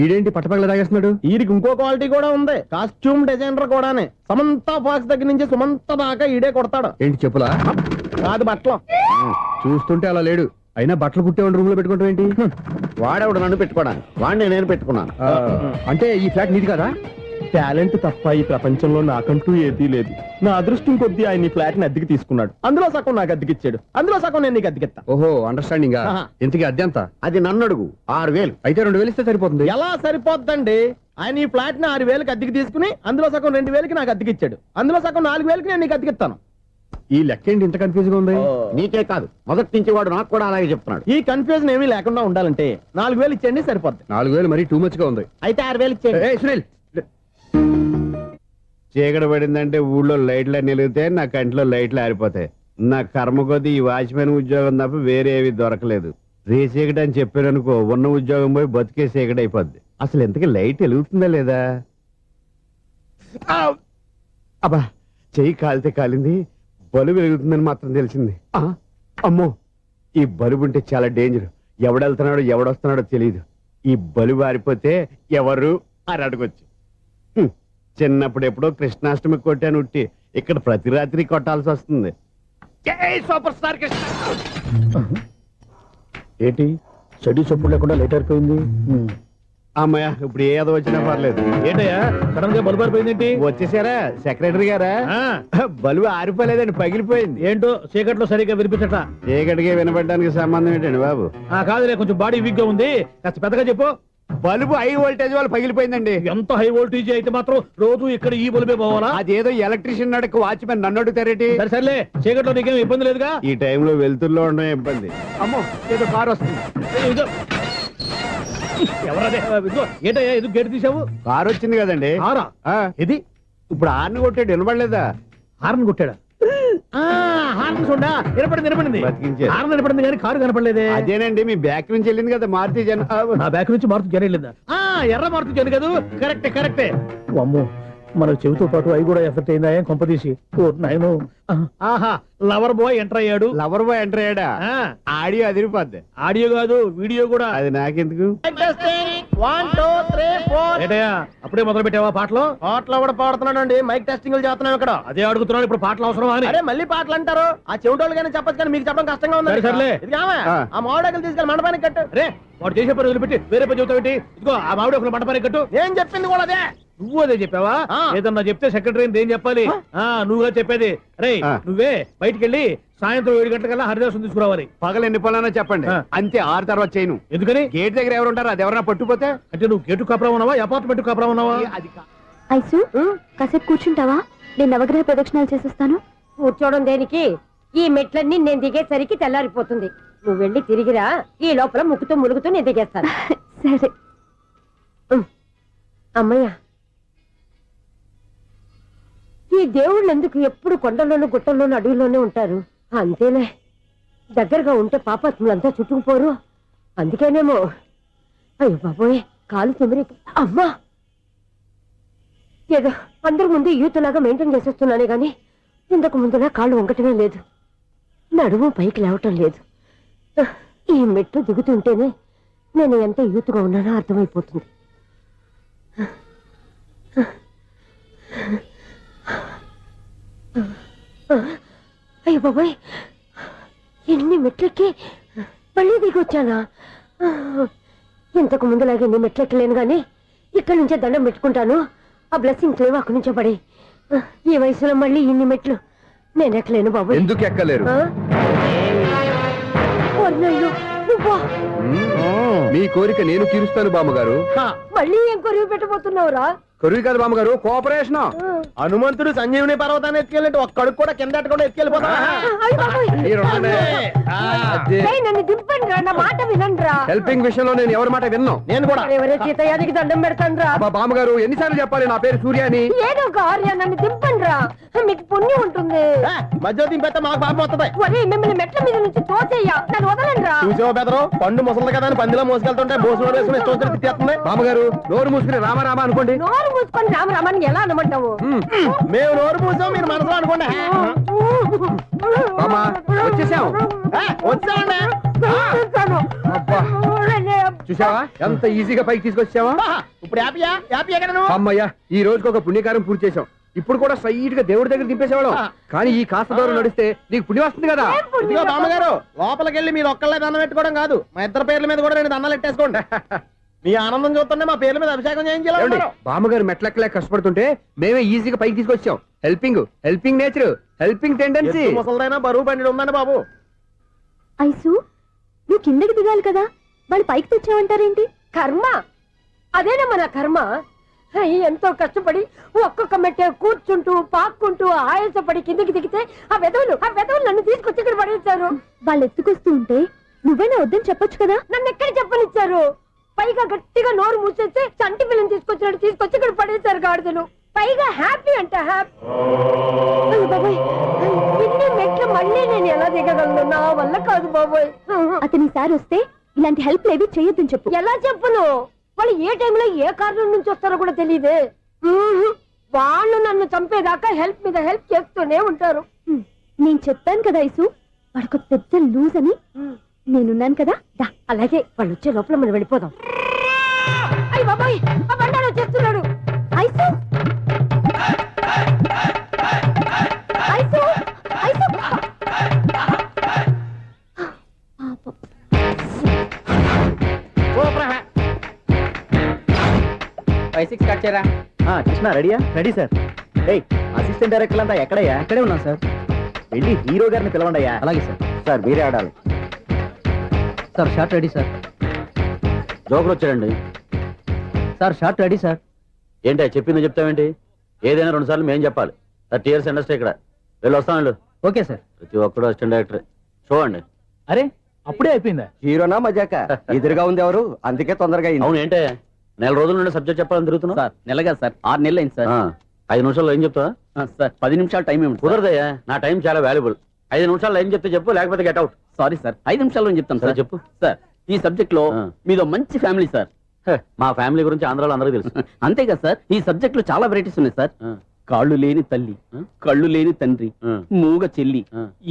ఈడేంటి పట్టపగల తాగేస్తున్నాడు? వీడికి ఇంకో క్వాలిటీ కూడా ఉంది. కాస్ట్యూమ్ డిజైనర్ కూడానే. సమంత ఫాక్స్ దగ్గర నుంచి సుమంత దాకా ఈడే కొడతాడు. ఏంటి చెప్పులా? కాదు, బట్టలు. చూస్తుంటే అలా లేడు. అయినా బట్టలు కుట్టేవాడు రూమ్ లో పెట్టుకుంటాం ఏంటి? వాడేవాడు నన్ను పెట్టుకోవడానికి, వాడిని నేను పెట్టుకున్నాను. అంటే ఈ ఫ్లాట్ నీది కదా? టాలెంట్ తప్ప ఈ ప్రపంచంలో నాకంటూ ఏదీ లేదు. నా అదృష్టం కొద్దీ ఆయన ఈ ఫ్లాట్ ని అద్దెకి తీసుకున్నాడు. అందులో సగం నాకు అద్దెకిచ్చాడు, అందులో సగం నేను నీకు అద్దెకిస్తా. ఓహో, అండర్స్టాండింగ్. ఇంతకీ అద్దె ఎంత? అది నన్ను అడుగు. 6000. అయితే 2000 ఇస్తే సరిపోతుంది. ఎలా సరిపోద్దండి? ఆయన ఈ ఫ్లాట్ ని 6000కి అద్దెకి తీసుకుని అందులో సగం 2000కి నాకు అద్దెకిచ్చాడు, అందులో సగం 4000కి నేను నీకు అద్దెకిస్తాను. ఈ లెక్క ఏంటి ఇంత కన్ఫ్యూజ్ గా ఉంది? నీకే కాదు, మొదటి నుంచి వాడు నాకు కూడా అలాగే చెప్తున్నాడు. ఈ కన్ఫ్యూజన్ ఏమీ లేకుండా ఉండాలంటే 4000 ఇచ్చేయండి, సరిపోద్ది. 4000 మరీ టూ మచ్ గా ఉంది. అయితే 6000 ఇచ్చేయండి. ఏయ్ సునీల్, చీకటి పడిందంటే ఊళ్ళో లైట్లు నిలిగితే నా కంటిలో లైట్లు ఆరిపోతాయి. నా కర్మ కొద్దీ ఈ వాచ్మెన్ ఉద్యోగం తప్ప వేరే ఏవి దొరకలేదు. రేచీకటి అని చెప్పారనుకో, ఉన్న ఉద్యోగం పోయి బతికే చీకటి అయిపోద్ది. అసలు ఎంతకీ లైట్ వెలుగుతుందా లేదా? అబ్బా, చెయ్యి కాలితే కాలింది, బలుబు వెలుగుతుందని మాత్రం తెలిసింది. అమ్మో, ఈ బలుబు ఉంటే చాలా డేంజర్. ఎవడెళ్తున్నాడో ఎవడొస్తున్నాడో తెలియదు. ఈ బలుబు ఆరిపోతే ఎవరు అని అడగొచ్చు. చిన్నప్పుడు ఎప్పుడో కృష్ణాష్టమి కొట్టాను ఉట్టి, ఇక్కడ ప్రతి రాత్రి కొట్టాల్సి వస్తుంది. Super star Krishna. ఏంటి చెడు చప్పుడు లేకుండా లేట్ అయిపోయింది? అమ్మయ్య, ఇప్పుడు ఏదో వచ్చినా పర్లేదు. ఏంటయ్యా సడన్ గా బల్బు అయిపోయింది ఏంటి? వచ్చేసారా సెక్రటరీ గారా? బలుబు ఆరిపోలేదండి, పగిలిపోయింది. ఏంటో చీకట్లో సరిగ్గా వినిపించట. చీకటికి వినపడడానికి సంబంధం ఏంటండి బాబు? కాదులే, కొంచెం బాడీ వీక్ గా ఉంది, కాస్త పెద్దగా చెప్పు. బల్బు హై వోల్టేజ్ వాళ్ళు పగిలిపోయిందండి. ఎంత హై వోల్టేజ్ అయితే మాత్రం రోజు ఇక్కడ ఈ బల్బే పోవాలా? అదేదో ఎలక్ట్రీషియన్ నడక వాచ్మెన్ నన్ను అడుగుతారేటి? సరే సర్లే, చీకట్లో నీకేం ఇబ్బంది లేదుగా? ఈ టైంలో వెళ్తుల్లో ఉండడం ఇబ్బంది. అమ్మో, ఏదో కారు వస్తుంది. ఎవరదే? ఏంటయ్యా ఇది గేట్ తీసావు? కారు వచ్చింది కదండి. కారా? ఇది ఇప్పుడు హార్న్ కొట్టాడు, వినపడలేదా? హార్న్ కొట్టాడా? హార్న్ చూడా వినపడింది. బతికించాడు. హార్న్ వినపడింది కానీ కారు కనపడలేదే. అదేనండి, మీ బ్యాక్ నుంచి వెళ్ళింది కదా మారుతి జన. నా బ్యాక్ నుంచి మారుతి జన వెళ్ళిందా? ఎర్ర మారుతి జన కదా? కరెక్టే. అమ్మో, మనకు చెవితో పాటు అవి కూడా ఎఫెక్ట్ అయిందా కొంపదీసి? ఆహా, లవర్ బాయ్ ఎంటర్ అయ్యాడు. లవర్ బాయ్ ఎంటర్ అయ్యాడా? ఆడియో అదిరిపోద్ది. ఆడియో కాదు, వీడియో కూడా. అది నాకెందుకు? 1 2 3 4. ఏంటయ్యా అప్పుడే మొదలు పెట్టావా పాటలు? పాటలు కూడా పాడుతున్నాడు అండి, మైక్ టెస్టింగ్ చేస్తున్నాం ఇక్కడ. అదే అడుగుతున్నాడు, ఇప్పుడు పాటలు అవసరమా అని. అరే మళ్ళీ పాటలు అంటారు, ఆ చెవిటోళ్ళు కానీ చెప్పచ్చు కానీ మీకు చెప్పడం కష్టంగా ఉంది. సర్లే, ఆ మామిడాకులు తీసుకెళ్ళి మండపానికి కట్టు. రే, వాడు చేసే పని వదిలిపెట్టి వేరే పని చెబుతావు ఏంటి? ఇదిగో ఆ మామిడాకులు మండపానికి కట్టు. నేను చెప్పింది కూడా అదే. నువ్వు అదే చెప్పావా? ఏదన్నా చెప్తే సెక్రటరీ ఏం చెప్పాలి? నువ్వుగా చెప్పేది. రే, నువ్వే బయటికి వెళ్ళి సాయంత్రం 7 గంటలకల్లా హరిదాసం తీసుకురావాలి. పగలు ఎన్ని పనులన్నా చెప్పండి, అంతే. 6 తర్వాత చేయను. ఎందుకని? గేట్ దగ్గర ఎవరు ఉంటారు, అది ఎవరన్నా పట్టుపోతే. అంటే నువ్వు గేటు కాపురా ఉన్నావా, అపార్ట్మెంట్ కాపురా ఉన్నావా? అది ఐసు, కాసేపు కూర్చుంటావా? నేను నవగ్రహ ప్రదక్షిణాలు చేసేస్తాను. కూర్చోవడం దేనికి? ఈ మెట్లన్నీ నేను దిగేసరికి తెల్లారిపోతుంది. నువ్వు వెళ్ళి తిరిగిరా, ఈ లోపల ముక్కుతూ ములుగుతూ నేను దిగేస్తాను. సరే. అమ్మయ్య, ఈ దేవుళ్ళు ఎందుకు ఎప్పుడు కొండల్లోనూ గుట్టల్లోనూ అడవిలోనే ఉంటారు? అంతేలే, దగ్గరగా ఉంటే పాపాత్ములంతా చుట్టుకుపోరు. అందుకేనేమో. అయ్యో బాబోయ్, కాలు తిమిరి. అమ్మా, ఏదో అందరి ముందు యూత్లాగా మెయింటైన్ చేసేస్తున్నానే గాని ఇంతకు ముందులా కాళ్ళు వంకటమే లేదు, నడుము పైకి లేవటం లేదు. ఈ మెట్లు దిగుతుంటేనే నేను ఎంత యూత్గా ఉన్నానో అర్థమైపోతుంది. అయ్య బాబాయ్, ఎన్ని మెట్లెక్కి మళ్ళీ దిగి వచ్చానా? ఇంతకు ముందులాగే ఎన్ని మెట్లెక్కలేను గాని ఇక్కడి నుంచే దండం పెట్టుకుంటాను. ఆ బ్లెస్సింగ్స్ లేవు అక్కడి నుంచే పడి. ఈ వయసులో మళ్ళీ ఇన్ని మెట్లు నేను ఎక్కలేను బాబాయ్. ఎందుకు ఎక్కలేరు? వర్ణయ్యో, నువ్వా? మీ కోరిక నేను తీరుస్తాను బామ్మగారు. మళ్ళీ ఏం కొరివి పెట్టబోతున్నావురా? కొరువు కాదు బామ్మగారు, కోఆపరేషన్. హనుమంతుడు సంజీవుని పర్వతాన్ని ఎత్తుకెళ్ళినట్టు ఒక్కడికి కూడా కింద ఎట్టకుండా ఎత్తుకెళ్ళిపోతా. అయ్ బాబోయ్. ఏయ్, నన్ను దింపండి రా, నా మాట వినండి రా. హెల్పింగ్ విషయంలో నేను ఎవరి మాట విన్నాను. నేను కూడా. ఎవరే సీతయ్యానికి దండం పెడతాను రా. అబ్బా బామ్మగారు, ఎన్నిసార్లు చెప్పాలి నా పేరు సూర్య అని? ఏదో ఒక ఆర్య, నన్ను దింపండి రా, మీకు పుణ్యం ఉంటుంది. మధ్య దింపేస్తే మాకు పాపం వస్తుంది. ఒరే, మిమ్మల్ని మెట్ల మీద నుంచి తోసేయ్యా, నన్ను వదలండి రా. చూసావా బెదరు, పండు ముసలి కదా అని పందిలో మోసుకెళ్తుంటే బోసులో వేసుకుని ఇష్టం తిట్టేస్తుంది. బామ్మగారు, నోరు మూసుకుని రామారామ అనుకోండి. నోరు మూసుకొని రామరామని ఎలా అనమంటావు? మేము నోరు మూసాం, మీరు మనసులో అనుకోండి. బామ్మ, వచ్చేసాం. వచ్చామండి. అబ్బా, చూసావా ఎంత ఈజీగా పైకి తీసుకొచ్చావా? ఇప్పుడు హ్యాపీయా? హ్యాపీ ఎక్కడ నువ్వు? అమ్మయ్యా, ఈ రోజుకి ఒక పుణ్యకారం పూర్తి చేసాం. ఇప్పుడు కూడా స్ట్రైట్ గా దేవుడి దగ్గర దింపేసేవాళ్ళం. కానీ ఈ కాస్త దూరం నడిస్తే నీకు పుణ్యం వస్తుంది కదా. ఇదిగో బామ్మగారు, లోపలికి వెళ్ళి మీరు ఒక్కళ్ళే దండం పెట్టుకోవడం కాదు, మా ఇద్దరు పేర్ల మీద కూడా 2 దండాలు ఎట్టేసుకోండి. మీ ఆనందం చూస్తుంటే మా పేర్ల మీద అభిషేకం చేయించాలి. బామ్మగారు మెట్లెక్కలే కష్టపడుతుంటే మేమే ఈజీగా పైకి తీసుకొచ్చాం. Helping nature, helping tendency. ముసలిదైనా బరువు బండి ఉందండి బాబు. ఐసు, నువ్వు కిందకి దిగాలి కదా, వాళ్ళు పైకి తెచ్చావంటారేంటి? కర్మ, అదేనమ్మా నా కర్మ. ఎంతో కష్టపడి ఒక్కొక్క మెట్టే కూర్చుంటూ పాక్కుంటూ ఆయాసపడి కిందకి దిగితే ఆ వెధవులు నన్ను తీసుకొచ్చి ఇక్కడ పడేశారు. వాళ్ళు ఎత్తుకొస్తూ ఉంటే నువ్వేనా వద్దని చెప్పొచ్చు కదా. నన్ను ఎక్కడ చెప్పనిచ్చారు? పైగా గట్టిగా నోరు మూసేస్తే చంటి పిల్లని తీసుకొచ్చినట్టు తీసుకొచ్చి ఇక్కడ పడేశారు గాడిదలు. పైగా హ్యాపీ అంట హ్యాపీ. బాబోయ్, ఇన్ని మెట్లు మళ్ళీ నేను ఎలా దిగగలను? నా వల్ల కాదు బాబోయ్. అతని సారి వస్తే ఇలాంటి హెల్ప్ లేవి చేయొద్దని చెప్పు. ఎలా చెప్పును? వాళ్ళు ఏ టైంలో ఏ కారణం నుంచి వస్తారో కూడా తెలియదే. వాళ్ళు నన్ను చంపేదాకా హెల్ప్ మీద హెల్ప్ చేస్తూనే ఉంటారు. నేను చెప్పాను కదా ఐసు, వాడికి పెద్ద లూజ్ అని. నేనున్నాను కదా. దా. అలాగే, వాళ్ళు వచ్చే లోపల మనం వెళ్ళిపోదాం. అయ్య బాబాయ్, ఆ బండారు వచ్చేస్తున్నాడు. Ice, ice, ice. స్టార్ట్ చేయరా. కృష్ణ రెడీయా? Ready sir. అసిస్టెంట్ డైరెక్టర్ అంతా ఎక్కడయ్యా? ఇక్కడే ఉన్నాం సార్. వెళ్ళి హీరో గారిని పిలవండి అయ్యా. అలాగే సార్. సార్ మీరే ఆడాలి. Sir shot ready sir. Joker వచ్చాడండి. Sir shot ready sir. ఏంటి చెప్పింది చెప్తావేంటి? ఏదైనా 2 సార్లు మేము చెప్పాలి. 30 years ఇండస్ట్రీ ఇక్కడ. వెళ్ళి వస్తాను. Okay sir. ప్రతి ఒక్కడు అసిస్టెంట్ డైరెక్టర్. చూడండి. అరే, అప్పుడే అయిపోయిందా? హీరోనా మజాక? ఎదురుగా ఉంది ఎవరు, అందుకే తొందరగా అయింది. అవును, ఏంటే 4 రోజుల నుండి సబ్జెక్ట్ చెప్పాలని తిరుగుతున్నా? సార్ నెలగా సార్, 6 నెలలు అయింది సార్. 5 నిమిషాల్లో ఏం చెప్తా? సార్ 10 నిమిషాలు టైం ఏమిటి? కుదరదయ్యా, నా టైం చాలా వాల్యుబుల్. 5 నిమిషాల్లో ఏం చెప్తే చెప్పు, లేకపోతే గెట్ అవుట్. సారీ సార్, 5 నిమిషాల్లో చెప్తాను సార్. చెప్పు. సార్, ఈ సబ్జెక్ట్ లో మీదో మంచి ఫ్యామిలీ సార్. మా ఫ్యామిలీ గురించి ఆంధ్రాలో అందరికీ తెలుసు. అంతేగా సార్, ఈ సబ్జెక్ట్ లో చాలా వెరైటీస్ ఉన్నాయి సార్. కాళ్ళు లేని తల్లి, కళ్ళు లేని తండ్రి, మూగ చెల్లి,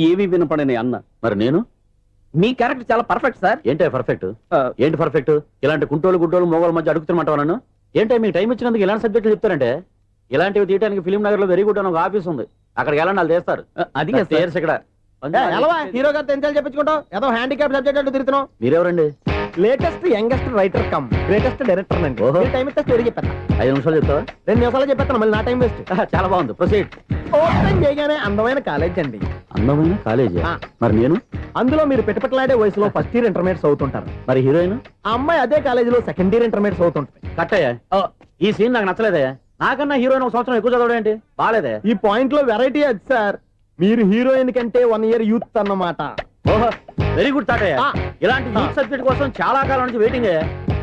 ఏవి వినపడని అన్న. మరి నేను? మీ క్యారెక్టర్ చాలా పర్ఫెక్ట్ సార్. ఏంటే పర్ఫెక్ట్? ఏంటి పర్ఫెక్ట్? ఇలాంటి కుంటోలు గుడ్డోలు మోగోళ్ళ మధ్య అడుగుతున్నమాట నన్ను. ఏంటో మీకు టైం ఇచ్చినందుకు ఇలాంటి సబ్జెక్టులు చెప్తారంటే? ఇలాంటివి తీయడానికి ఫిలిం నగర్ లో వెరీ గుడ్ అని ఒక ఆఫీస్ ఉంది, అక్కడికి వెళ్ళండి, వాళ్ళు చేస్తారు. అది ఇక్కడ హీరో గారితో ఎంత చెప్పించుకుంటావు? ఏదో హ్యాండిక్యాప్ సబ్జెక్ట్ అంటూ తిరుగుతున్నావు. మీరెవరండి? Latest youngest writer cum greatest director అండి. టైం ఇస్తే స్టోరీ చెప్పేస్తా. 5 నిమిషాలు చెప్తావా? 2 నిమిషాలు చెప్పేస్తాను, మళ్ళీ నా టైం వేస్ట్. చాలా బాగుంది, ప్రొసీడ్. ఓపెన్ చేయగానే అందమైన కాలేజ్ అండి. అందమైన కాలేజ్? మరి నేను? అందులో మీరు పెట్టుపట్లాడే వయసులో ఫస్ట్ ఇయర్ ఇంటర్మీడియట్స్ అవుతుంటారు. మరి హీరోయిన్? ఆ అమ్మాయి అదే కాలేజీలో సెకండ్ ఇయర్ ఇంటర్మీడియట్స్ అవుతుంటుంది. కట్టయ్యా, ఈ సీన్ నాకు నచ్చలేదయ్యా. నాకన్నా హీరోయిన్ 1 సంవత్సరం ఎక్కువ చదవడం ఏంటి? బాలేదే. ఈ పాయింట్ లో వెరైటీ అది సార్. మీరు హీరోయిన్ కంటే 1 year యూత్ అన్నమాట. ఓహో వెరీ గుడ్ తాతయ్య. ఆ. ఇలాంటి యూత్ సబ్జెక్ట్ కోసం చాలా కాలం నుంచి వెయిటింగ్.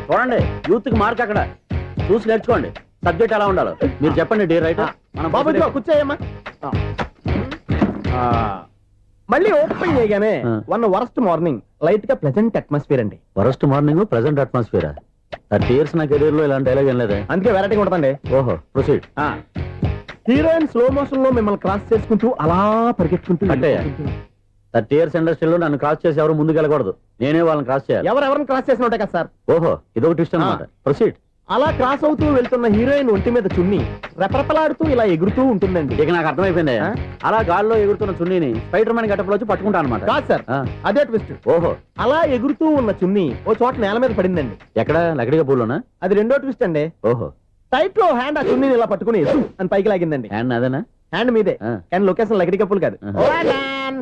చూడండి యూత్ కి మార్క్ అక్కడ చూసి నేర్చుకోండి. సబ్జెక్ట్ ఎలా ఉండాలో మీరు చెప్పండి డియర్ రైటర్. మనం బాబు ఇదిగో కూర్చోయమ్మా. మళ్ళీ ఓపెన్ చేయగానే ఆ. 1 worst మార్నింగ్ లైట్ గా ప్లెజెంట్ అట్మాస్ఫియర్ అండి. First morning present atmosphere 30 years నా కెరీర్ లో ఇలాంటి డైలాగ్ ఏం లేదే. అందుకే వెరైటీగా ఉంటుందండి. ఓహో ప్రొసీడ్. హీరోయిన్ స్లో మోషన్ లో మిమ్మల్ని క్రాస్ చేసుకుంటూ అలా పరిగెత్తుకుంటూ అంటే? వెళ్ళిపోతుంది. 30 years ఇండస్ట్రీలో నన్ను క్రాస్ చేసి ఎవరు ముందుకు వెళ్ళకూడదు. నేనే వాళ్ళని క్రాస్ చేయాలి. ఎవరెవరిని క్రాస్ చేసిన ఉంటాయి కదా సార్. ఓహో ఇదొక ట్విస్ట్ అన్నమాట. ప్రొసీడ్. అలా క్రాస్ అవుతూ వెళ్తున్న హీరోయిన్ ఒంటి మీద చున్ని రెపరెపలాడుతూ ఇలా ఎగురుతూ ఉంటుందండి. ఇక నాకు అర్థమైపోయింది. ఆ? అలా గాల్లో ఎగురుతున్న చున్నీని స్పైడర్ మ్యాన్ గట్టపులో వచ్చి పట్టుకుంటా అనమాట. కాదు సార్, అదే ట్విస్ట్. ఓహో అలా ఎగురుతూ ఉన్న చున్ని ఓ చోట నేల మీద పడిందండి. ఎక్కడ లకడిగా పూలోనా? అది రెండో ట్విస్ట్ అండి. ఓహో టైట్ లో హ్యాండ్ ఆ చున్నీని ఇలా పట్టుకుని అని పైకి లాగిందండి. హ్యాండ్ అదేనా? హ్యాండ్ మీదే ఆ. కానీ లొకేషన్ లకడి కప్పులు కాదు.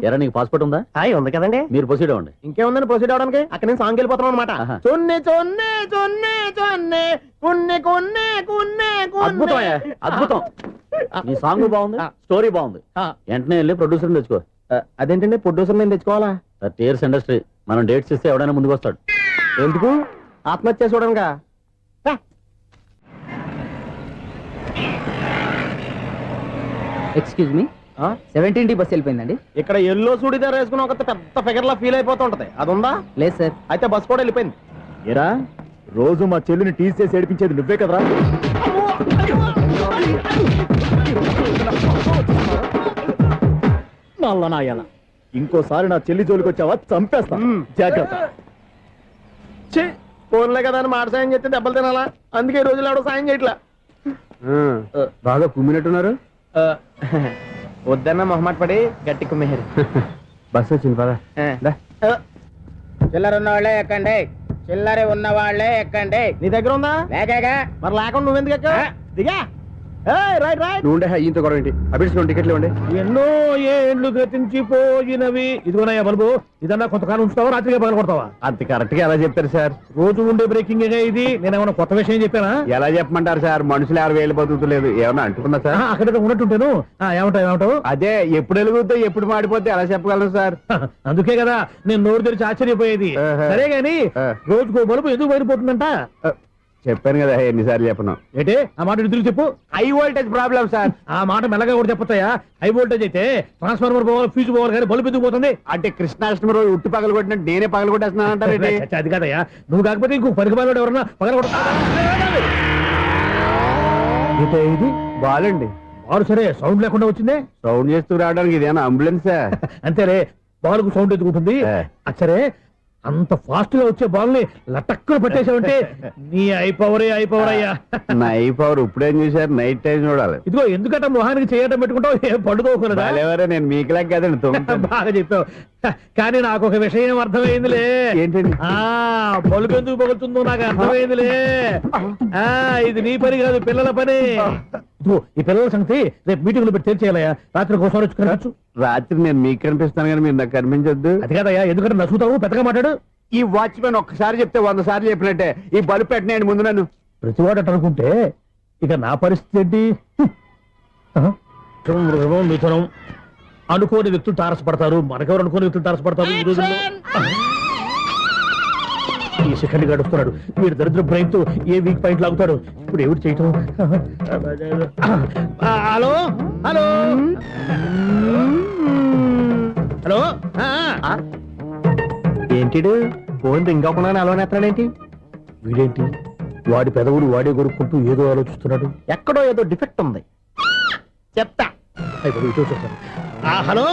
ఎరా నీకు పాస్పోర్ట్ ఉందా? హాయ్ ఉంది కదండి. మీరు ప్రొసీడ్ అవ్వండి. ఇంకేముందని ప్రొసీడ్ అవడానికి అక్కడ నుంచి సాంగ్ వెళ్ళిపోతున్నాం అనమాట. ఆహా. చున్ని చున్ని చున్ని చున్ని కున్ని కున్ని కున్ని అద్భుతం అయ్యా, అద్భుతం. నీ సాంగ్ బాగుంది, స్టోరీ బాగుంది. వెంటనే వెళ్ళి ప్రొడ్యూసర్ తెచ్చుకో. అదేంటండి ప్రొడ్యూసర్ నేను తెచ్చుకోవాలా? 30 years ఇండస్ట్రీ మనం డేట్స్ ఇస్తే ఎవడైనా ముందుకు వస్తాడు. ఎందుకు? ఆత్మహత్య చూడనుగా. Excuse me 17D bus వెళ్ళిపోయిందండి. ఇక్కడ ఎల్లో చూడిదార్ వేసుకుని ఒక పెద్ద ఫిగర్ లా ఫీల్ అయిపోతుంటది. అది ఉందా? లేదు సార్. అయితే బస్ కూడా వెళ్ళిపోయింది. ఏరా రోజు మా చెల్లిని టీస్ చేసి ఏడిపించేది నువ్వే కదరా? నాయన ఇంకోసారి నా చెల్లి జోలికి వచ్చావా చంపేస్తా. జాగ్రత్త. ఫోన్లే కదా అని మాట సాయం చేస్తే దెబ్బలు తినాలా? అందుకే ఈ రోజులు ఎవడో సాయం చేయట్లా. బాగా కుమ్మినట్టున్నారు. వద్దన్న మొహమాట పడి గట్టి కుమ్మేరు. బస్ వచ్చింది పద. చిల్లర ఉన్న వాళ్ళే ఎక్కండి, చిల్లర ఉన్న వాళ్ళే ఎక్కండి. నీ దగ్గర ఉందా? లేకగా మరి లేకుండా నువ్వెందుకు ఎక్కావు? దిగా. Right right. నువ్వు ఉండే ఈయంతో గొడవ ఏంటి? అభిడ్స్ టికెట్లు ఇవ్వండి. ఎన్నో ఏండ్లు గతించిపోయినవి. ఇదిగోనయ్యా బల్బు, ఇదన్నా కొంతకాలం ఉంచుతావా రాత్రిగా పగల కొడతావా? అంత కరెక్ట్ గా ఎలా చెప్తారు సార్? రోజు ఉండే బ్రేకింగ్ ఇది. నేనేమన్నా కొత్త విషయం చెప్పానా? ఎలా చెప్పమంటారు సార్? మనుషులు 60 బతుకుతలేదు. ఏమన్నా అంటున్నా సార్? అక్కడ ఉన్నట్టుంటాను. ఏమంటావు? అదే ఎప్పుడు వెలుగుతో ఎప్పుడు మాడిపోతే ఎలా చెప్పగలను సార్? అందుకే కదా నేను నోరు తెరిచి ఆశ్చర్యపోయేది. సరే గాని రోజుకో బల్బు ఎందుకు బయటపోతుందంట? చెప్పాను కదా ఎన్నిసార్లు చెప్పను. ఏంటే ఆ మాట తిరిగి చెప్పు. High voltage problem sir. ఆ మాట మెల్లగా కూడా చెప్పొచ్చాయా? హై వోల్టేజ్ అయితే ట్రాన్స్ఫార్మర్ పోవాలి, ఫ్యూజ్ పోవాలి, కానీ బల్బు ఎందుకు పోతుంది? అంటే కృష్ణాష్టమి రోజు ఉట్టి పగలు కొట్టినట్టు నేనే పగలు కొట్టేస్తున్నాను అంటారు. అది కాదయ్యా, నువ్వు కాకపోతే ఇంకో పనికి బాగా ఎవరన్నా పగల ఇది బాలండి. బారు సరే సౌండ్ లేకుండా వచ్చిందే. సౌండ్ చేస్తూ రావడానికి ఇదేనా అంబులెన్సా? అంతేలే, బాల్కు సౌండ్ ఎదుగుతుంది. సరే అంత ఫాస్ట్ గా వచ్చే బాల్ ని లటక్కులు పట్టేసావంటే నీ ఐపవర్ అయ్యా. నై పవర్ ఇప్పుడేం చూసారు? నైట్ టైం చూడాలి. ఇదిగో ఎందుకంటే మొహానికి చేయటం పెట్టుకుంటావు, ఏం పండుకోకూడదా? బాలేవరే, నేను మీకులాగా కదండి తొమ్మిది. బాగా చెప్పావు. కానీ నాకు ఒక విషయం అర్థమైందిలే. ఏంటండి? బల్బు ఎందుకు పగులుతుందో నాకు అర్థమైందిలే. ఇది నీ పని కాదు, పిల్లల పని. ఇదిగో ఈ పిల్లల సంగతి రేపు మీటింగ్ లో పెట్టి తెలిసేయాలయ్యా. రాత్రి ఒకసారి వచ్చి కనవచ్చు. రాత్రి నేను మీకు కనిపిస్తాను కానీ మీరు నాకు కనిపించొద్దు. అది కాదయ్యా, ఎందుకంటే నచ్చుతావు పెద్దగా మాట్లాడు. ఈ వాచ్మెన్ ఒక్కసారి చెప్తే 100 సార్లు చెప్పినట్టే. ఈ బల్బు పెట్టినాయండి ముందు నన్ను. ప్రతివాడు అనుకుంటే ఇక నా పరిస్థితి ఏంటి? మిథునం అనుకోని వ్యక్తులు తారసపడతారు. మనకెవరు అనుకోని వ్యక్తులు తారసపడతారు ఈ రోజుల్లో? ఈ సెకండ్ గడుపుతున్నాడు. వీడు దరిద్ర బ్రెయిన్ తో ఏ వీక్ పాయింట్ లాగుతాడు. ఇప్పుడు ఎవరు చేయటం? Hello hello hello. ఏంటి ఫోన్ రింగ్ అవ్వకుండా అలవనేస్తాడేంటి? వీడేంటి వాడి పెదవులు వాడే కొరుక్కుంటూ ఏదో ఆలోచిస్తున్నాడు. ఎక్కడో ఏదో డిఫెక్ట్ ఉంది. చెప్తా. హలో,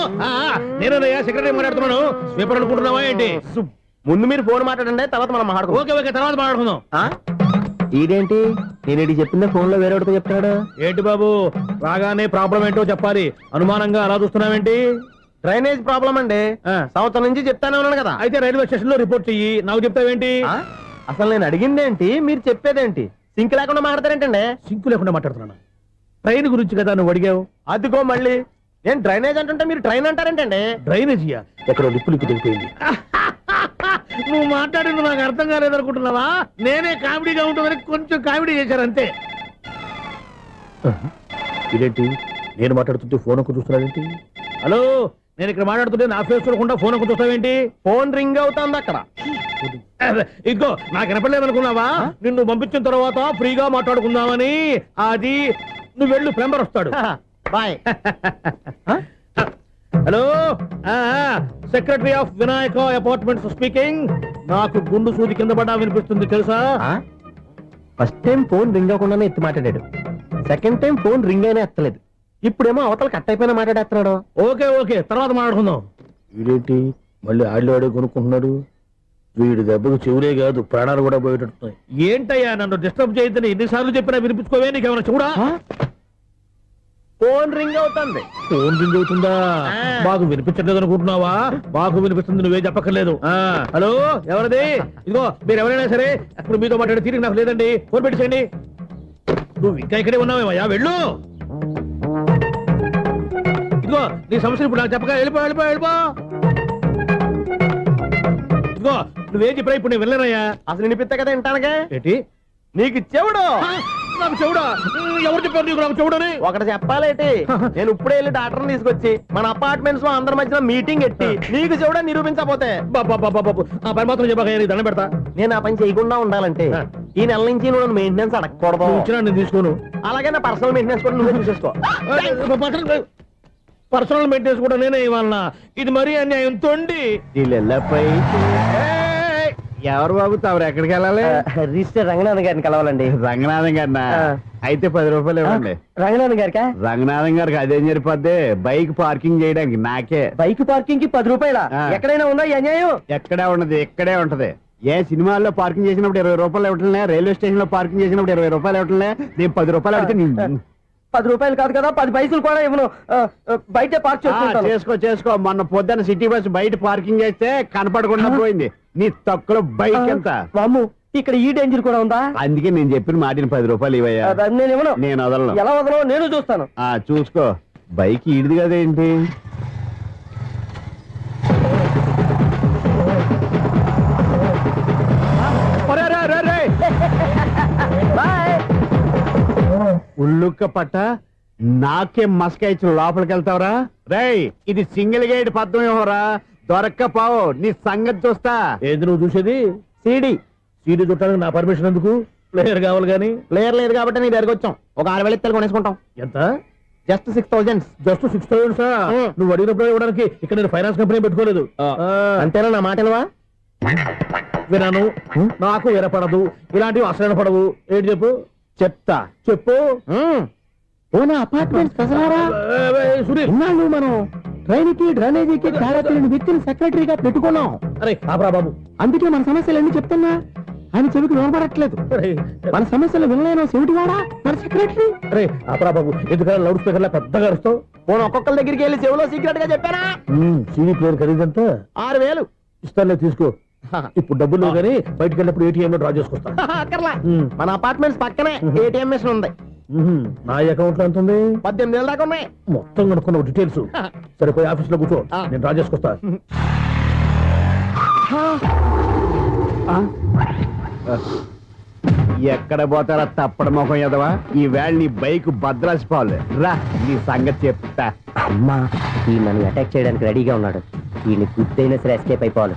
నేనయ్యా సెక్రటరీ మాట్లాడుతున్నాను. స్వీపర్ అనుకుంటున్నావా ఏంటి? ముందు మీరు ఫోన్ మాట్లాడండి, తర్వాత మనం మాట్లాడుకో. ఓకే తర్వాత మాట్లాడుకుందాం. ఇదేంటి నేనేటి చెప్పిందే ఫోన్ లో వేరే చెప్తాడు ఏంటి బాబు? రాగానే ప్రాబ్లం ఏంటో చెప్పాలి. అనుమానంగా అలా చూస్తున్నావేంటి? డ్రైనేజ్ ప్రాబ్లం అండి. సంవత్సరం నుంచి చెప్తానే ఉన్నాను కదా. అయితే రైల్వే స్టేషన్ లో రిపోర్ట్ చెయ్యి. నాకు చెప్తావేంటి? అసలు నేను అడిగిందేంటి, మీరు చెప్పేదేంటి? సింక్ లేకుండా మాట్లాడతారేంటండి? సింక్ లేకుండా మాట్లాడుతున్నాను. ట్రైన్ గురించి కదా నువ్వు అడిగావు. అదిగో మళ్ళీ నేను డ్రైనేజ్ అంటుంటే మీరు ట్రైన్ అంటారేంటండి? డ్రైనేజీయా? ఎక్కడో లిప్పులికి దిగిపోయింది. నువ్వు మాట్లాడింది నాకు అర్థం కాలేదనుకుంటున్నావా? నేనే కామెడీగా ఉంటుందని కొంచెం కామెడీ చేశారు అంతే. ఇదేంటి నేను మాట్లాడుతుంటే ఫోన్ ఒక చూస్తున్నాడేంటి? హలో, నేను ఇక్కడ మాట్లాడుతుంటే నా ఫేస్ చూడకుండా ఫోన్ ఒకటి చూస్తావేంటి? ఫోన్ రింగ్ అవుతుంది అక్కడ. ఇదిగో నాకు వినపడలేదనుకున్నావా? నిన్ను పంపించిన తర్వాత ఫ్రీగా మాట్లాడుకుందామని. అది నువ్వు వెళ్ళు, ప్లంబర్ వస్తాడు. Bye. Hello, secretary of Vinayaka apartments speaking. నాకు గుండు సూది కింద పడ్డా వినిపిస్తుంది తెలుసా? ఫస్ట్ టైం ఫోన్ రింగ్ అవ్వకుండానే ఎత్తి మాట్లాడాడు. సెకండ్ టైం ఫోన్ రింగ్ అయినా ఎత్తలేదు. ఇప్పుడేమో అవతల కట్ అయిపోయినా మాట్లాడేస్తున్నాడు. ఓకే ఓకే, తర్వాత మాట్లాడుకుందాం. వీడేంటి మళ్ళీ ఆడి కొనుక్కుంటున్నాడు? వీడి దెబ్బకు చెవులే కాదు, ప్రాణాలు కూడా పోయేటట్టున్నాయి. ఏంటయ్యా, నన్ను డిస్టర్బ్ చేయొద్దని ఎన్నిసార్లు చెప్పినా వినిపించుకోవే? నీకేమైనా చూడా? ఫోన్ రింగ్ అవుతుంది. ఫోన్ రింగ్ అవుతుందా? మాకు వినిపించట్లేదు అనుకుంటున్నావా? మాకు వినిపిస్తుంది, నువ్వే చెప్పక్కర్లేదు. హలో, ఎవరిది? ఇదిగో మీరు ఎవరైనా సరే ఇప్పుడు మీతో మాట్లాడే తీరిక నాకు లేదండి. ఫోన్ పెట్టేసేయండి. నువ్వు ఇంకా ఇక్కడే ఉన్నావేమయ్యా, వెళ్ళు. ఇదిగో నీ సమస్యలు ఇప్పుడు నాకు చెప్పక వెళ్ళిపో వెళ్ళిపో వెళ్ళిపో. ఇదిగో నువ్వేం చెప్పరా ఇప్పుడు నేను వెళ్ళానయ్యా. అసలు వినిపిస్తా కదా వింటానగా. ఏంటి నీకు చెవుడు? నాకు చెవుడా? ఎవరు చెప్పారు నీకు నాకు చెవుడని? ఒకటి చెప్పాలేటి, నేను ఇప్పుడే వెళ్ళి డాక్టర్ని తీసుకొచ్చి మన అపార్ట్మెంట్స్ లో అందరి మధ్యలో మీటింగ్ ఎట్టి నీకు చెవుడా నిరూపించకపోతే ఆ పని మాత్రం చెప్పక దండం పెడతా. నేను ఆ పని చేయకుండా ఉండాలంటే ఈ నెల నుంచి నువ్వు మెయింటెనెన్స్ అడగకూడదు. ఇచ్చినా నేను తీసుకోను. అలాగే నా పర్సనల్ మెయింటెనెన్స్ కూడా నువ్వే చూసేసుకో. పర్సనల్ మెయింటెనెన్స్ కూడా నేనే ఇవ్వాలన్నా? ఇది మరీ అన్యాయం తోండి. ఎవరు బాబు తవరు ఎక్కడికి వెళ్ళాలి? రిజిస్టర్ రంగనాథ్ గారిని కలవాలండి. రంగనాథం గారినా? అయితే 10 రూపాయలు ఇవ్వండి. రంగనాథ్ గారికా? రంగనాథం గారికి అదేం సరిపోద్ది, బైక్ పార్కింగ్ చేయడానికి నాకే. బైక్ పార్కింగ్ కి 10 రూపాయల? ఎక్కడైనా ఉందా ఈ అన్యాయం? ఎక్కడే ఉండదు, ఇక్కడే ఉంటది. ఏ సినిమాల్లో పార్కింగ్ చేసినప్పుడు 20 రూపాయలు ఇవ్వట్లే, రైల్వే స్టేషన్ లో పార్కింగ్ చేసినప్పుడు 20 రూపాయలు ఇవ్వట్లే. నేను 10 రూపాయలు అడిగితే 10 రూపాయలు కాదు కదా, 10 పైసలు కూడా ఇవ్వను. బయట పార్క్ చేసుకుంటాను. చేసుకో. మొన్న పొద్దున్న సిటీ బస్ బయట పార్కింగ్ చేస్తే కనపడకుండా పోయింది. నీ తక్కువ బైక్ ఎంత? వామ్ము, ఇక్కడ ఈ డేంజర్ కూడా ఉందా? అందుకే నేను చెప్పిన మాటిని 10 రూపాయలు ఇవ్వయ్యా. నేను ఇవ్వను. నేను వదలను. ఎలా వదలవు నేను చూస్తాను. చూసుకో. బైక్ ఈడిది కదేంటి? ఉల్లుక్క పట్ట నాకే మస్క ఇచ్చిన లోపలికి వెళ్తావరా? రేయ్, ఇది సింగిల్ గేట్ పద్మం ఇవ్వరా, దొరక్కపోవు నీ సంగతి చూస్తా. ఏది నువ్వు చూసేది? సీడీ చుట్టానికి నా పర్మిషన్ ఎందుకు? ప్లేయర్ కావాలి కానీ. ప్లేయర్ లేదు కాబట్టి నీ దగ్గరకు వచ్చాం. ఒక 6,000 ఇత్తలు కొనేసుకుంటాం. ఎంత? జస్ట్ 6,000. జస్ట్ 6,000? నువ్వు అడిగినప్పుడు ఇవ్వడానికి ఇక్కడ నేను ఫైనాన్స్ కంపెనీ పెట్టుకోలేదు. అంతేనా? నా మాటలవా? వినాను, నాకు వినపడదు. ఇలాంటివి అసలు పడవు. ఏంటి చెప్పు? చెప్తా. చెప్పు. అపార్ట్మెంట్ సునీల్, మనం ట్రైన్కి డ్రైనేజీకి తేడా తెలియని వ్యక్తిని సెక్రటరీగా పెట్టుకున్నాం. అరే ఆపరా బాబు. అందుకే మన సమస్యలన్నీ చెప్తున్నా. ఆయన చెవికి వినపడట్లేదు. మన సమస్యలు వినలేను చెవిటివాడా మన సెక్రటరీ. అరే ఆపరా బాబు, ఎందుకంటే లౌడ్ స్పీకర్ లా పెద్దగా అరుస్తావు. పోను ఒక్కొక్కరి దగ్గరికి వెళ్ళి చెవిలో సీక్రెట్ గా చెప్పానా? CD player ఖరీదంతా 6,000. ఇస్తానులే, తీసుకో. ఇప్పుడు డబ్బులు లేవు కానీ బయటకు వెళ్ళినప్పుడు ఏటీఎం లో డ్రా చేసుకొస్తా. అక్కర్లా, మన అపార్ట్మెంట్స్ పక్కనే ఏటీఎం మిషన్ ఉంది. నా అకౌంట్ లో ఎంత ఉంది? 18,000 దాకా ఉన్నాయి. మొత్తం కనుక్కున్న డీటెయిల్స్. సరిపోయి ఆఫీస్ లో కూర్చో, నేను డ్రా చేసుకొస్తా. ఎక్కడ పోతారా తప్పడ మొఖం ఎదవా? ఈ వేళ నీ బైక్ భద్రాసిపోవాలి. రా, నీ సంగతి చెప్తా. అమ్మా, ఈ నన్ను అటాక్ చేయడానికి రెడీగా ఉన్నాడు. ఈయన గుద్దైనా సరే ఎస్కేప్ అయిపోవాలి.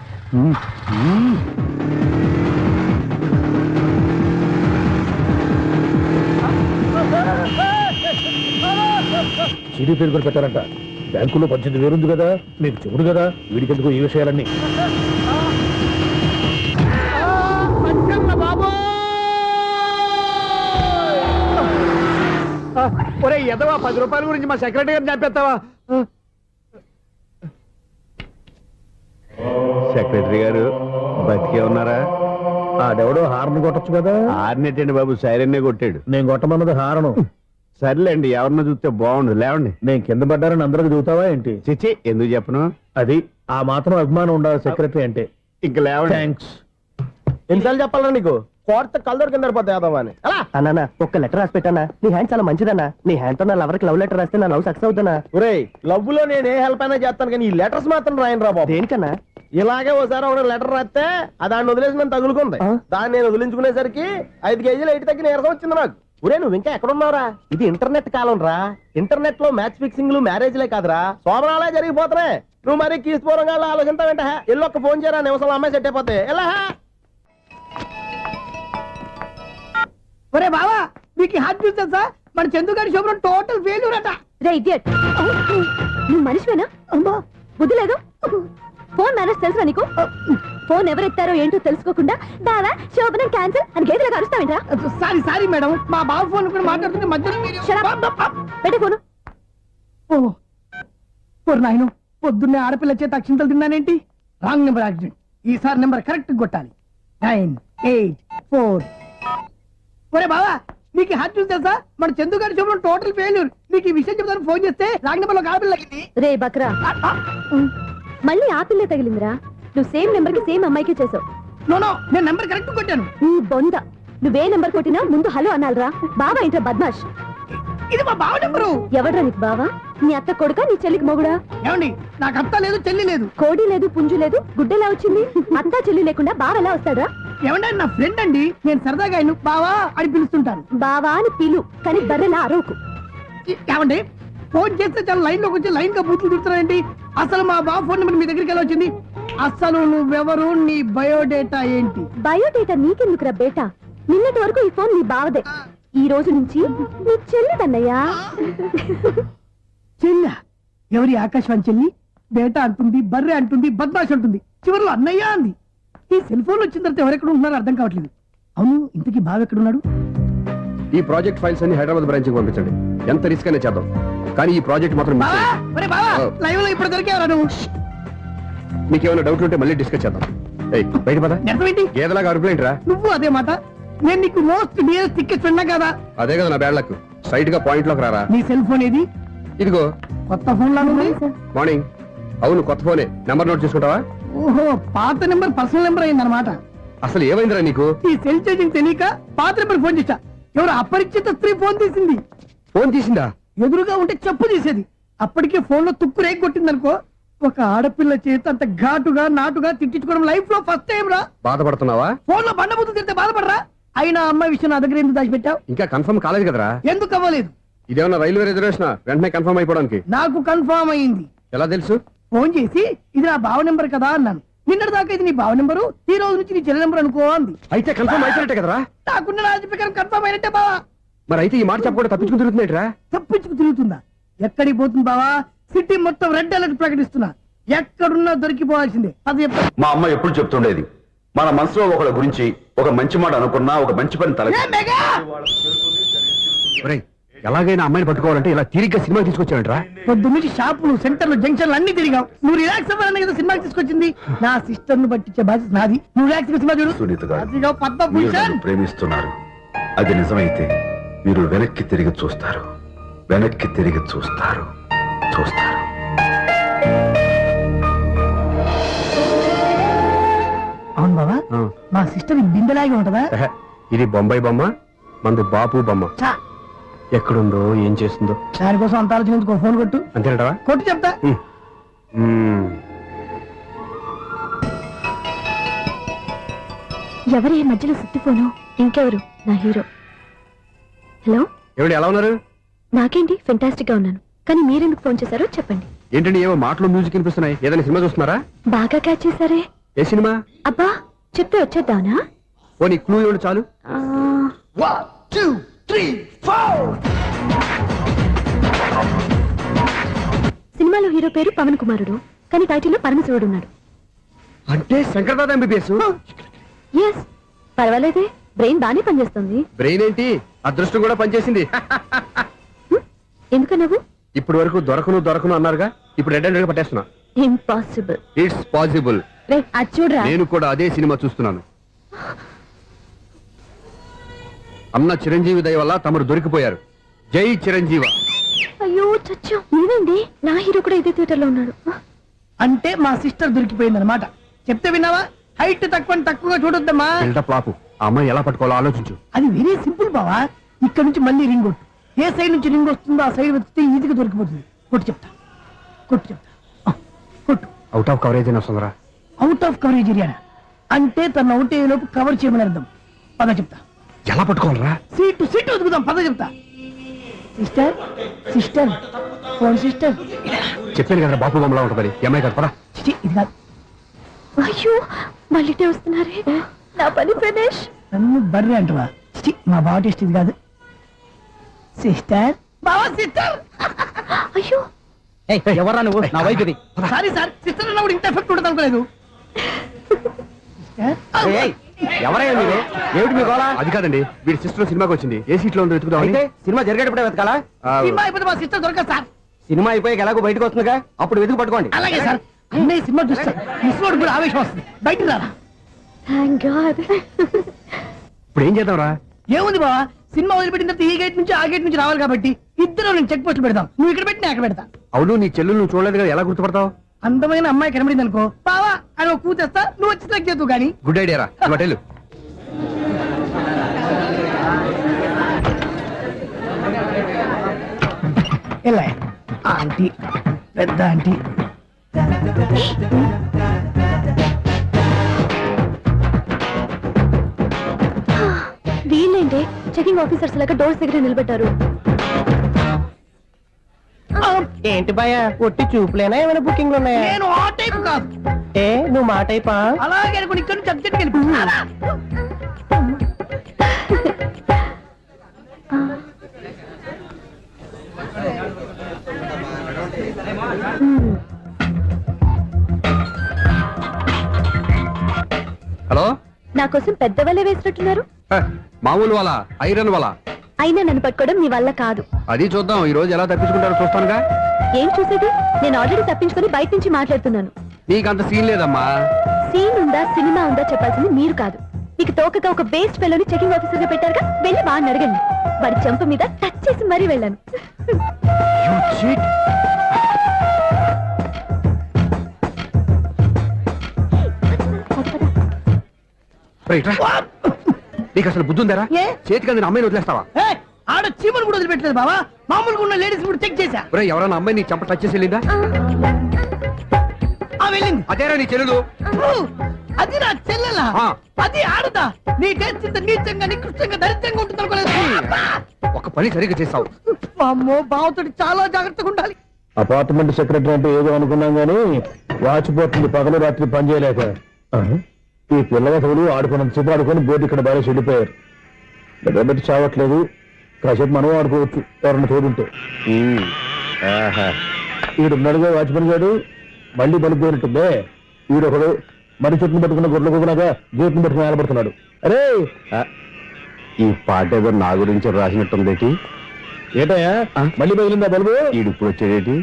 సీడీ పేరు కూడా పెట్టారంట. బ్యాంకులో 18,000 ఉంది కదా, మీకు చెవుడు కదా, వీడికెందుకు ఈ విషయాలన్నీ? ఒరే ఎదవా, 10 రూపాయల గురించి మా సెక్రటరీ గారిని చంపేస్తావా? సెక్రటరీ గారు బతికే ఉన్నారా? ఆడెవడో హార్న్ కొట్టచ్చు కదా. ఆరినెట్టండి బాబు, సైరన్నే కొట్టాడు. నేను కొట్టమన్నది హారను. సర్లేండి, ఎవరన్నా చూస్తే బాగుండు. లేవండి. నేను కింద పడ్డారని అందరికి చూతావా ఏంటి? చిచ్చి, ఎందుకు చెప్పను? అది ఆ మాత్రం అభిమానం ఉండాలి సెక్రటరీ అంటే. ఇంక లేవండి. థ్యాంక్స్. ఎన్నిసార్లు చెప్పాలా నీకు? కోర్త కలర్ కింద పడిపోతాయి యాదవాని. అన్నా ఒక్క లెటర్ రాసి పెట్టానా? నీ హ్యాండ్ చాలా మంచిదన్నా. నీ హ్యాండ్ తో నా లవర్కి లవ్ లెటర్ రాస్తే నా లవ్ సక్సెస్ అవుతానా? ఒరేయ్, లవ్ లో నేను ఏ హెల్ప్ అయినా చేస్తాను కానీ ఈ లెటర్స్ మాత్రం రాయను రా బాబు. దేనికన్నా? ఇలాగే ఓసారి ఒక లెటర్ రాస్తే దాన్ని వదిలేసి నేను తగులుకుంది. దాన్ని నేను వదిలించుకునేసరికి 5 కేజీలు 8 తగ్గి నీరసం వచ్చింది నాకు. ఒరే నువ్వు ఇంకా ఎక్కడున్నావురా? ఇది ఇంటర్నెట్ కాలం రా. ఇంటర్నెట్ లో మ్యాచ్ ఫిక్సింగ్లు మ్యారేజ్లే కాదురా, సోమనాలే జరిగిపోతున్నాయి. నువ్వు మరి కీస్పూరంగా ఆలోచించావేంట? ఎల్లొక్క ఫోన్ చేయరా, నిమిషంలో అమ్మాయి సెట్ అయిపోతే ఎలా? ఒరే బావా, మీకు హాట్ న్యూస్ తెలుసా? మన చందుగారి శుభ్రం టోటల్ ఫెయిల్యూర్ అట. రే ఇడియట్, నువ్వు మనిషివేనా? బుద్ధి లేదు. ఫోన్ మేనేజ్ తెలుసా నీకు? ఫోన్ ఎవరెత్తారో ఏంటో తెలుసుకోకుండా బావా శోభనం క్యాన్సిల్ అని గేదెలకు అరుస్తావేంట్రా? సారీ సారీ మేడం, మా బావ ఫోన్ కూడా మాట్లాడుతుంటే మధ్యలో మీరు- Shut up. పెట్టే ఫోను. ఓ నాయను, పొద్దున్నే ఆడపిల్ల చేత అక్షింతలు తిన్నానేంటి? Wrong number accident. ఈసారి నెంబర్ కరెక్ట్ కొట్టాలి. 984. ఒరే బావా, నీకు హాట్ న్యూస్ తెలుసా? మన చందు గారి శుభ్రం టోటల్ ఫెయిల్యూర్. నీకు ఈ విషయం చెప్తాను ఫోన్ చేస్తే రాంగ్ నెంబర్ లో ఆడపిల్ల తగ్గింది. రే బక్రా, మళ్ళీ ఆ పిల్లే తగిలిందిరా. నువ్వు సేమ్ నెంబర్ కి సేమ్ అమ్మాయికి చేసావు. నో, నేను నెంబర్ కరెక్ట్ కొట్టాను. నీ బొంద, నువ్వే నెంబర్ కొట్టినా ముందు హలో అనాలిరా. బావా ఏంట్రా బద్మాష్? ఇది మా బావ నెంబరు. ఎవడ్రా నీకు బావా? నీ అత్త కొడుకా, నీ చెల్లికి మొగుడా? ఏమండి, నాకు అత్త లేదు, చెల్లి లేదు. కోడి లేదు, పుంజు లేదు, గుడ్డెలా వచ్చింది? అత్త చెల్లి లేకుండా బావ ఎలా వస్తాడా? ఏమండి, నా ఫ్రెండ్ అండి, నేను సరదాగా ఆయన బావా అని పిలుస్తుంటాను. బావా అని పిలు, కానీ బర్రెలా అరవకు. ఏమండి, ఫోన్ చేస్తే చాలా లైన్ లోకి వచ్చి లైన్ గా బూతులు తిడుతున్నాయండి. అసలు మా బావ ఫోన్ నెంబర్ మీ దగ్గరికి ఎలా వచ్చింది? అసలు నువ్వెవరు, నీ బయోడేటా ఏంటి? బయోడేటా నీకెందుకురా బేటా? నిన్నటి వరకు ఈ ఫోన్ నీ బావదే, ఈ రోజు నుంచి నీ చెల్లిదన్నయ్యా. చెల్ల ఎవరి? ఆకాశవాణి చెల్లి. బేటా అంటుంది, బర్రె అంటుంది, బద్మాష్ అంటుంది, చివరిలో అన్నయ్య అంది. ఈ సెల్ ఫోన్ వచ్చిన తర్వాత ఎవరెక్కడ ఉంటున్నారో అర్థం కావట్లేదు. అవును, ఇంతకీ బావ ఎక్కడున్నాడు? ఈ ప్రాజెక్ట్ ఫైల్స్ అన్ని హైదరాబాద్ బ్రాంచ్ కి పంపించండి. ఎంత రిస్క్ అయినా చేద్దాం, కానీ ఈ ప్రాజెక్ట్ మాత్రం మిస్ బావా, చేయొద్దు. ఒరే బావా, లైవ్ లో ఇప్పుడు దొరికేవరా నువ్వు? మీకు ఏమైనా డౌట్ ఉంటే మళ్ళీ డిస్కస్ చేద్దాం. ఏయ్, బయట పద. నిజమేంటి? గేదలాగా అరుపులేంట్రా? నువ్వు అదే మాట. నేను నీకు మోస్ట్ డియరెస్ట్ టికెట్స్ ఉన్నా కదా. అదే కదా నా బ్యాడ్ లక్. స్ట్రైట్ గా పాయింట్ లోకి రారా. నీ సెల్ ఫోన్ ఏది? ఇదిగో. కొత్త ఫోన్ లాగా ఉంది. మార్నింగ్. అవును, కొత్త ఫోనే. నెంబర్ నోట్ చేసుకుంటావా? ఓహో, పాత నెంబర్ పర్సనల్ నెంబర్ అయిందన్నమాట. అసలు ఏమైందిరా నీకు? ఈ సెల్ చేంజింగ్ తెలియక పాత నెంబర్ ఫోన్ చేశా. ఎవరు అపరిచిత స్త్రీ ఫోన్ తీసింది. ఫోన్ తీసిందా? ఎదురుగా ఉంటే చెప్పు తీసేది. అప్పటికే ఫోన్ లో తుక్కు రేగి కొట్టిందనుకో. ఒక ఆడపిల్ల చేత అంత ఘాటుగా నాటుగా తిట్టించుకోవడం లైఫ్ లో ఫస్ట్ టైం రా. బాధపడుతున్నావా? ఫోన్ లో బండబుద్ధి తిడితే బాధపడరా? అయినా అమ్మాయి విషయం నా దగ్గర ఎందుకు దాచిపెట్టావు? ఇంకా కన్ఫర్మ్ కాలేదు కదరా. ఎందుకు అవ్వలేదు? ఇదేమన్నా రైల్వే రిజర్వేషన్? వెంటనే కన్ఫర్మ్ అయిపోవడానికి. నాకు కన్ఫర్మ్ అయింది. ఎలా తెలుసు? ఫోన్ చేసి ఇది నా బావ నెంబర్ కదా అన్నాను. నిన్నటి దాకా ఇది నీ బావ నెంబరు, ఈ రోజు నుంచి నీ చెల్లి నెంబర్ అనుకో అంది. అయితే కన్ఫర్మ్ అయిపోయినట్టే కదరా. నాకున్న రాజు ప్రకారం కన్ఫర్మ్ అయినట్టే బావా. మరి అయితే ఈ మాట చెప్పకుండా తప్పించుకుని తిరుగుతున్నట్రా? తప్పించుకు తిరుగుతుందా? ఎక్కడికి పోతుంది బావా? సిటీ మొత్తం రెడ్ అలర్ట్ ప్రకటిస్తున్నా. ఎక్కడున్నా దొరికిపోవాల్సిందే. అది మా అమ్మ ఎప్పుడు చెప్తుండేది, మన మనసులో ఒకళ్ళ గురించి ఒక మంచి మాట అనుకున్నా, ఒక మంచి పని తల ఎలాగైనా అమ్మాయిని పట్టుకోవాలంటే ఇలా తిరిగ్గా సినిమా తీసుకొచ్చాడంట్రా. పొద్దు నుంచి షాపులు, సెంటర్లు, జంక్షన్లు అన్ని తిరిగావు. నువ్వు రిలాక్స్ అవ్వాలని కదా సినిమాకి తీసుకొచ్చింది. నా సిస్టర్ ను పట్టించే బాధ్యత నాది. నువ్వు రిలాక్స్ సినిమా చూడు. సునీత గారు, అదిగో మీరు పద్మభూషణ్. నన్ను ప్రేమిస్తున్నారు. అది నిజమైతే మీరు వెనక్కి తిరిగి చూస్తారు, వెనక్కి తిరిగి చూస్తారు, చూస్తారు. అవును బావా, మా సిస్టర్ బిందెలాగే ఉంటదా? ఎహె, ఇది బొంబాయి బొమ్మ, మంది బాపు బొమ్మ. చా, ఎక్కడుందో ఏం చేస్తుందో. దానికోసం అంత ఆలోచించుకో. ఫోన్ కొట్టు. అంతేనటవా? కొట్టు చెప్తా. ఎవరి మధ్యలో సుత్తి ఫోను? ఇంకెవరు? నా హీరో. హలో, ఏమిటి ఎలా ఉన్నారు? నాకేంటి ఫెంటాస్టిక్ గా ఉన్నాను, కానీ మీరెందుకు ఫోన్ చేశారో చెప్పండి. ఏంటండి ఏవో మాటలు మ్యూజిక్ వినిపిస్తున్నాయి. ఏదైనా సినిమా చూస్తున్నారా? బాగా క్యాచ్ చేశారే. ఏ సినిమా? అబ్బా, చెప్తే వచ్చేద్దానా? ఓ నీ క్లూ ఇవ్వండి చాలు. సినిమాలో హీరో పేరు పవన్ కుమారుడు, కానీ టైటిల్లో పరమశివుడు ఉన్నాడు. అంటే శంకర్దాద ఎంబీబీఎస్. ఎస్, పర్వాలేదే, బ్రెయిన్ బానే పనిచేస్తుంది. బ్రెయిన్ ఏంటి, అదృష్టం కూడా పనిచేసింది. ఎందుకన్నావు? ఇప్పుడు వరకు దొరకను అన్నారుగా, ఇప్పుడు రెడ్ హ్యాండెడ్ గా పట్టేస్తున్నా. ఇంపాసిబుల్. It's possible. రే, అది చూడరా. నేను కూడా అదే సినిమా చూస్తున్నాను. అన్న చిరంజీవి దయ వల్ల తమరు దొరికిపోయారు. జై చిరంజీవ. అయ్యో చచ్చా, నీవేంటి? నా హీరో కూడా ఇదే థియేటర్ లో ఉన్నాడు. అంటే మా సిస్టర్ దొరికిపోయింది అనమాట. చెప్తే విన్నావా? హైట్ తక్కువగా చూడొద్దమ్మా. బిల్డప్ లాపు. ఆ అమ్మాయి ఎలా పట్టుకోవాలో ఆలోచించు. అది వెరీ సింపుల్ బావా. ఇక్కడ నుంచి మళ్ళీ రింగ్ కొట్టు. ఏ సైడ్ నుంచి రింగ్ వస్తుందో ఆ సైడ్ వస్తే ఈజీగా దొరికిపోతుంది. కొట్టు చెప్తా. కొట్టు. అవుట్ ఆఫ్ కవరేజ్ అయినా వస్తుందరా? అవుట్ ఆఫ్ కవరేజ్ ఏరియా అంటే తన అవుట్ అయ్యేలోపు కవర్ చేయమని అర్థం. పద చెప్తా. ఎలా పట్టుకోవాలరా? సీటు సీటు వెతుకుదాం పద చెప్తా. Sister sister phone sister. చెప్పాను కదా బాపు బొమ్మలా ఉంటుంది. ఎంఐ కదా పరా. చిచి, ఇది కాదు. అయ్యో మళ్ళీ ఇటే వస్తున్నారే. నా పని ఫినిష్. నన్ను బర్రె అంటవా? చిచి, మా బావ టేస్ట్ ఇది కాదు. సిస్టర్ బావా సిస్టర్. అయ్యో ఎవరా నువ్వు? నా వైపు ఇది. సారీ సార్, సిస్టర్ అన్నప్పుడు ఇంత ఎఫెక్ట్ ఉండదు అనుకోలేదు. ఎవరయ్యా మీరు? ఏమిటి మీ గోళ? అది కాదండి, వీడి సిస్టర్ సినిమాకి వచ్చింది. ఏ సీట్ లో ఉందో వెతుకుదామని. అయితే సినిమా జరిగేటప్పుడే వెతకాలా? సినిమా అయిపోతే మా సిస్టర్ దొరకదు సార్. సినిమా అయిపోయాక ఎలాగో బయటకు వస్తుందిగా, అప్పుడు వెతుకు పట్టుకోండి. అలాగే సార్. అన్నయ్య సినిమా చూస్తారు, మిస్లోడు కూడా ఆవేశం వస్తుంది. బయట రారా. Thank God. ఇప్పుడు ఏం చేద్దాంరా? ఏముంది బావా, సినిమా వదిలిపెట్టిన తర్వాత ఈ గేట్ నుంచి ఆ గేట్ నుంచి రావాలి కాబట్టి ఇద్దరు నేను చెక్ పోస్టులు పెడతాం. నువ్వు ఇక్కడ పెట్టి నేను అక్కడ పెడతా. అవును, నీ చెల్లు నువ్వు చూడలేదు కదా, ఎలా గుర్తుపడతావు? అందమైన అమ్మాయి కనబడింది అనుకో, బావా అని ఒక కూతేస్తా, నువ్వు వచ్చి సెలెక్ట్ చేద్దు కానీ. గుడ్ ఐడియా రా. హోటల్ ఎలా ఆంటీ, పెద్ద ఆంటీ. వీళ్ళేంటి చెకింగ్ ఆఫీసర్స్ లాగా డోర్స్ దగ్గర నిలబెట్టారు. ఏంటి భయ ఒట్టి చూపులేనా ఏమైనా బుకింగ్లు ఉన్నాయా? నేను ఆ టైప్ కాదు. ఏ నువ్వు మాట అయిపా? అలాగే అనుకుని ఇక్కడ నుంచి అర్జెంట్కి వెళ్ళిపోతున్నా. హలో, నా కోసం పెద్ద వలే వేసినట్టున్నారు. మామూలు వాళ్ళ ఐరన్ వాళ్ళ. అయినా నన్ను పట్టుకోవడం మీ వల్ల కాదు. అది చూద్దాం, ఈ రోజు ఎలా తప్పించుకుంటారో చూస్తానుగా. ఏం చూసేది? నేను ఆల్రెడీ తప్పించుకొని బయట నుంచి మాట్లాడుతున్నాను. నీకంత సీన్ లేదమ్మా. సీన్ ఉందా సినిమా ఉందా చెప్పాల్సింది మీరు కాదు. మీకు తోకగా ఒక బేస్ట్ ఫెలోని చెకింగ్ ఆఫీసర్ గా పెట్టారుగా, వెళ్ళి వాడిని అడగండి. వాడి చెంప మీద టచ్ చేసి మరీ వెళ్ళాను. You cheat. రైట్ రా. నీకు అసలు బుద్ధి ఉందారా? ఏ? చేతికి అందిన అమ్మాయిని వదిలేస్తావా? ఏయ్, ఆడ చీమలు కూడా వదిలిపెట్టలేదు బావా. మామూలుగా ఉన్న లేడీస్ కూడా చెక్ చేశా. ఒరే, ఎవరైనా అమ్మాయి నీ చెంప టచ్ చేసి వెళ్ళిందా? ఆ వెళ్ళింది. అదేరా నీ చెల్లెలు. అది నా చెల్లెలా? ఆ. అది ఆడదా? నీ టేస్ట్ ఇంత నీచంగా నికృష్టంగా దరిద్రంగా ఉంటుంది అనుకోలేదు. ఒక పని సరిగ్గా చేస్తావు. అమ్మో, బావతోటి చాలా జాగ్రత్తగా ఉండాలి. అపార్ట్మెంట్ సెక్రటరీ అంటే ఏదో అనుకున్నాం గానీ వాచిపోతుంది పగలు రాత్రి పని చేయలేక. ఈ పిల్లగతులు ఆడుకున్నంత సేపు ఆడుకొని బోర్డు ఇక్కడ బాగా చెడిపోయారు. నిద్రబెట్టి చావట్లేదు. కాసేపు మనం ఆడుకోవచ్చు ఎవరన్నా తోడుంటే. ఈడున్నాడుగా వాచ్మెన్ గారు, మళ్ళీ బలికి పోయినట్టుందే. ఈడొకడు మరి చెట్టును పట్టుకున్న గొడ్ల కుక్కలాగా గేట్ను పట్టుకుని నిలబడుతున్నాడు. అరే, ఈ పాట ఏదో నా గురించి రాసినట్టుంది. ఏటయ్యా మళ్ళీ పగిలిందా బల్బు? ఈడు ఇప్పుడు వచ్చేదేటి?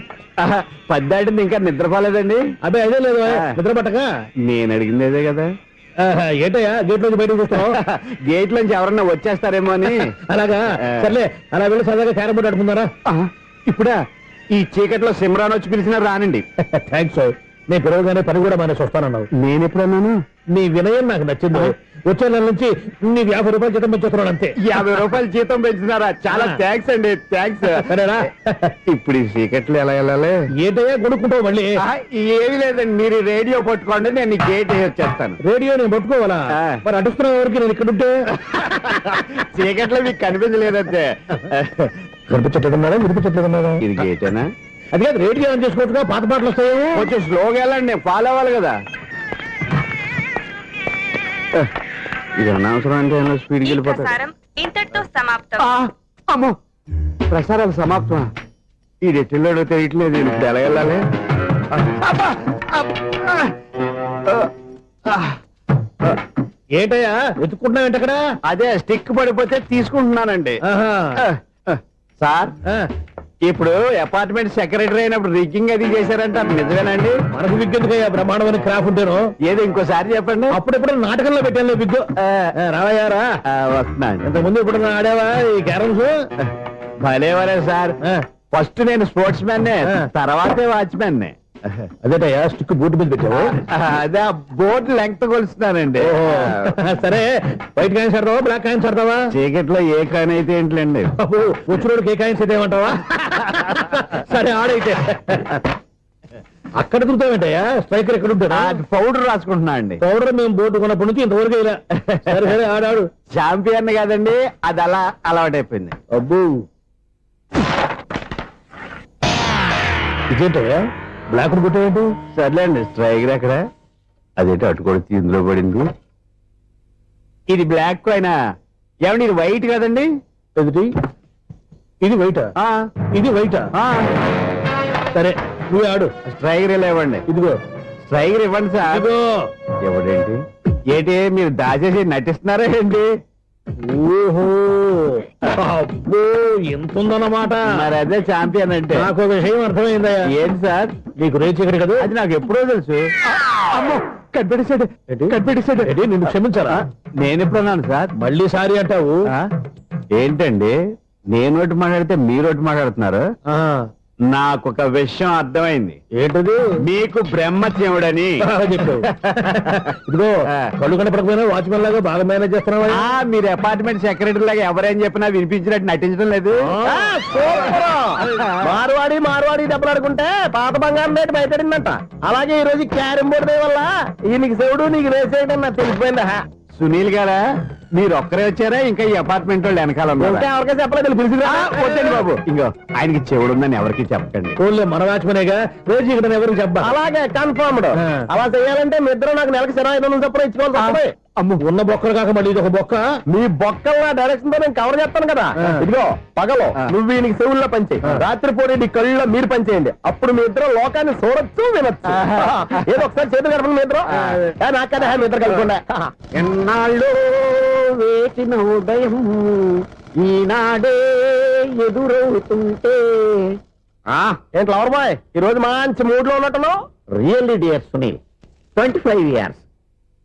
పద్దాటింది ఇంకా నిద్రపోలేదండి. అదే అదే లేదు నిద్ర పట్టక. నేను అడిగింది అదే కదా. ఏటయ్యా గేట్ నుంచి బయటకు చూస్తావు? గేట్ లోంచి ఎవరన్నా వచ్చేస్తారేమో అని. అలాగా, సర్లే అలా వెళ్ళి సరదాగా క్యారం బోర్డు ఆడుకుందారా? ఇప్పుడా? ఈ చీకట్లో సిమ్రాన్ వచ్చి పిలిచినా రానండి. థ్యాంక్స్. నేను పిలవగానే పని కూడా మానేసి వస్తానన్నావు. నేను ఎప్పుడన్నాను? నీ వినయం నాకు నచ్చింది. వచ్చే నెల నుంచి నీ 50 రూపాయలు జీతం పెంచుతున్నాను అంతే. 50 రూపాయలు జీతం పెంచినారా? చాలా థ్యాంక్స్ అండి, థ్యాంక్స్. సరేనా? ఇప్పుడు ఈ చీకట్లు ఎలా వెళ్ళాలి? ఏంటయ్యా కొనుక్కుంటావు మళ్ళీ? ఏమీ లేదండి, మీరు రేడియో పట్టుకోండి, నేను గేట్ వచ్చేస్తాను. రేడియో నేను పట్టుకోవాలా? మరి అడుస్తున్న వరకు నేను ఇక్కడ ఉంటే చీకట్లో మీకు కనిపించలేదంటే. కనిపించట్లేదన్నారా వినిపించట్లేదన్నారా? ఇది గేటేనా? అది కాదు, రేడియో ఆన్ చేసుకోవచ్చుగా, పాత పాటలు వస్తాయి. కొంచెం స్లోగా వెళ్ళండి, నేను ఫాలో అవ్వాలి కదా. ఇది అనవసరం అంటే స్పీడ్కి వెళ్ళిపోతాడు. ఇంతటితో సమాప్తం. అమ్మో, ప్రసారాలు సమాప్తం. ఈ రెట్టిల్లోడో తెలియట్లేదు, ఇప్పుడు ఎలా వెళ్ళాలి? ఏంటయ్యా వెతుక్కుంటున్నావు ఏంటి అక్కడ? అదే స్టిక్ పడిపోతే తీసుకుంటున్నానండి. సార్, ఇప్పుడు అపార్ట్మెంట్ సెక్రటరీ అయినప్పుడు రిగ్గింగ్ అది చేశారంటే అది నిజమేనండి? మనకు విగ్గెందుకయ్యా, బ్రహ్మాండమైన క్రాఫ్ ఉంటాను. ఏదో ఇంకోసారి చెప్పండి. అప్పుడెప్పుడు నాటకంలో పెట్టాను విగ్గు. రావయ్యారా? వస్తున్నాను. ఇంతకుముందు ఇప్పుడు ఆడావా ఈ క్యారమ్స్? భలేవరే సార్. ఫస్ట్ నేను స్పోర్ట్స్ మ్యాన్, తర్వాతే వాచ్మెన్. అదేటయ్యా స్టిక్ బూట్ మీద పెట్టావు? అదే బోర్డు లెంగ్త్ కొలుస్తున్నానండి. సరే, వైట్ కాయిన్స్ ఆడతావా బ్లాక్ కాయిన్స్ ఆడతావా? చీకట్లో ఏ కాయిన్ అయితే ఏంటండి? వచ్చినోడికి ఏ కాయిన్స్ అయితే ఏమంటావా? సరే ఆడైతే. అక్కడ తిరుగుతావేంటయ్యా స్ట్రైకర్ ఎక్కడ ఉంటాడా పౌడర్ రాసుకుంటున్నా అండి పౌడర్ మేము బోర్డు కొన్నప్పటి నుంచి ఇంతవరకు ఇలా సరే సరే ఆడాడు చాంపియన్ కాదండి అది అలా అలవాటైపోయింది. అబ్బు ఇదేంటయ్యా బ్లాక్ కొట్టేయండి సర్లేండి స్ట్రైకర్ ఎక్కడ అదేంటి అటు కొడితే ఇందులో పడింది. ఇది బ్లాక్ అయినా ఏమండి ఇది వైట్ కదండి. ఎదుటి ఇది వైటా ఆ, ఇది వైటా ఆ, సరే నువ్వు ఆడు స్ట్రైకర్ ఇలా ఇవ్వండి. ఇదిగో స్ట్రైకర్ ఇవ్వండి సార్. ఇదిగో ఎవడేంటి ఏంటి మీరు దాచేసి నటిస్తున్నారా ఏంటి? ఓహో అబ్బో ఎంత ఉందన్నమాట మరి అదే చాంపియన్ అంటే. నాకు ఒక విషయం అర్థమైందయ్యా ఏంటి సార్? నీకు రేచి ఇక్కడ కదా అది నాకు ఎప్పుడో తెలుసు. అమ్మో కనిపెట్టేశాడు కనిపెట్టేశాడు. ఏంటి నిన్ను క్షమించారా నేను ఎప్పుడన్నాను సార్? మళ్ళీ సారీ అంటావు ఆ? ఏంటండి నేను ఒకటి మాట్లాడితే మీరు ఒకటి మాట్లాడుతున్నారు. ఆ, నాకు ఒక విషయం అర్థమైంది. ఏంటది మీకు బ్రహ్మత్యముడని. బాగా చెప్పావు ఇదిగో కళ్ళు కనపడకపోయినా వాచ్మెన్ లాగా బాగా మేనేజ్ చేస్తున్నావా ఆ, మీరు అపార్ట్మెంట్ సెక్రటరీ లాగా ఎవరేం చెప్పినా వినిపించినట్టు నటించడం లేదు. మార్వాడి మార్వాడి దెబ్బలాడుకుంటే పాత బంగారం రేటు బయటడిందంట. అలాగే ఈ రోజు క్యారం బోర్డు దే వల్ల నీకు శివుడు నీకు రేసేయడం నాకు తెలిసిపోయిందా. సునీల్ గారా మీరు ఒక్కరే వచ్చారా ఇంకా ఈ అపార్ట్మెంట్ వాళ్ళు వెనకాల ఉన్నారా? ఇంకా ఎవరికైనా చెప్పలేదు పిలిచిరా. వద్దండి బాబు ఇంకో ఆయనకి చెవుడుందని ఎవరికి చెప్పకండి. కోళ్ళే మన వాచ్మెనేగా రేచి ఇక్కడ ఎవరికి చెప్పా అలాగే కన్ఫర్మ్డ్. ఆ. అలా చేయాలంటే మీ ఇద్దరు నాకు నెలకు 500 చొప్పున ఇచ్చుకోవాలి తప్పదు. అమ్మ ఉన్న బొక్కలు కాక మళ్ళీ ఇది ఒక బొక్క మీ బొక్కల డైరెక్షన్ తో నేను కవర్ చేస్తాను కదా. ఆ. ఇదిగో పగలు ఆ. నువ్వు ఈయనకి చెవుల్లో పంచే, ఆ. రాత్రిపూట నీ కళ్ళలో మీరు పంచేయండి. అప్పుడు మీ ఇద్దరు లోకాన్ని చూడొచ్చు వినొచ్చు. ఏదో ఒకసారి చేతులు కలపండి మీ ఇద్దరు. నాకు కదా మీ ఇద్దరు కలుపుకుండా. ఎన్నాళ్ళు వేసిన ఉదయం ఈనాడే ఎదురవుతుంటే. ఏంటి లవర్ బాయ్ ఈ రోజు మంచి మూడ్ లో ఉన్నట్టున్నావు. రియల్లీ డియర్ సునీల్ 25 years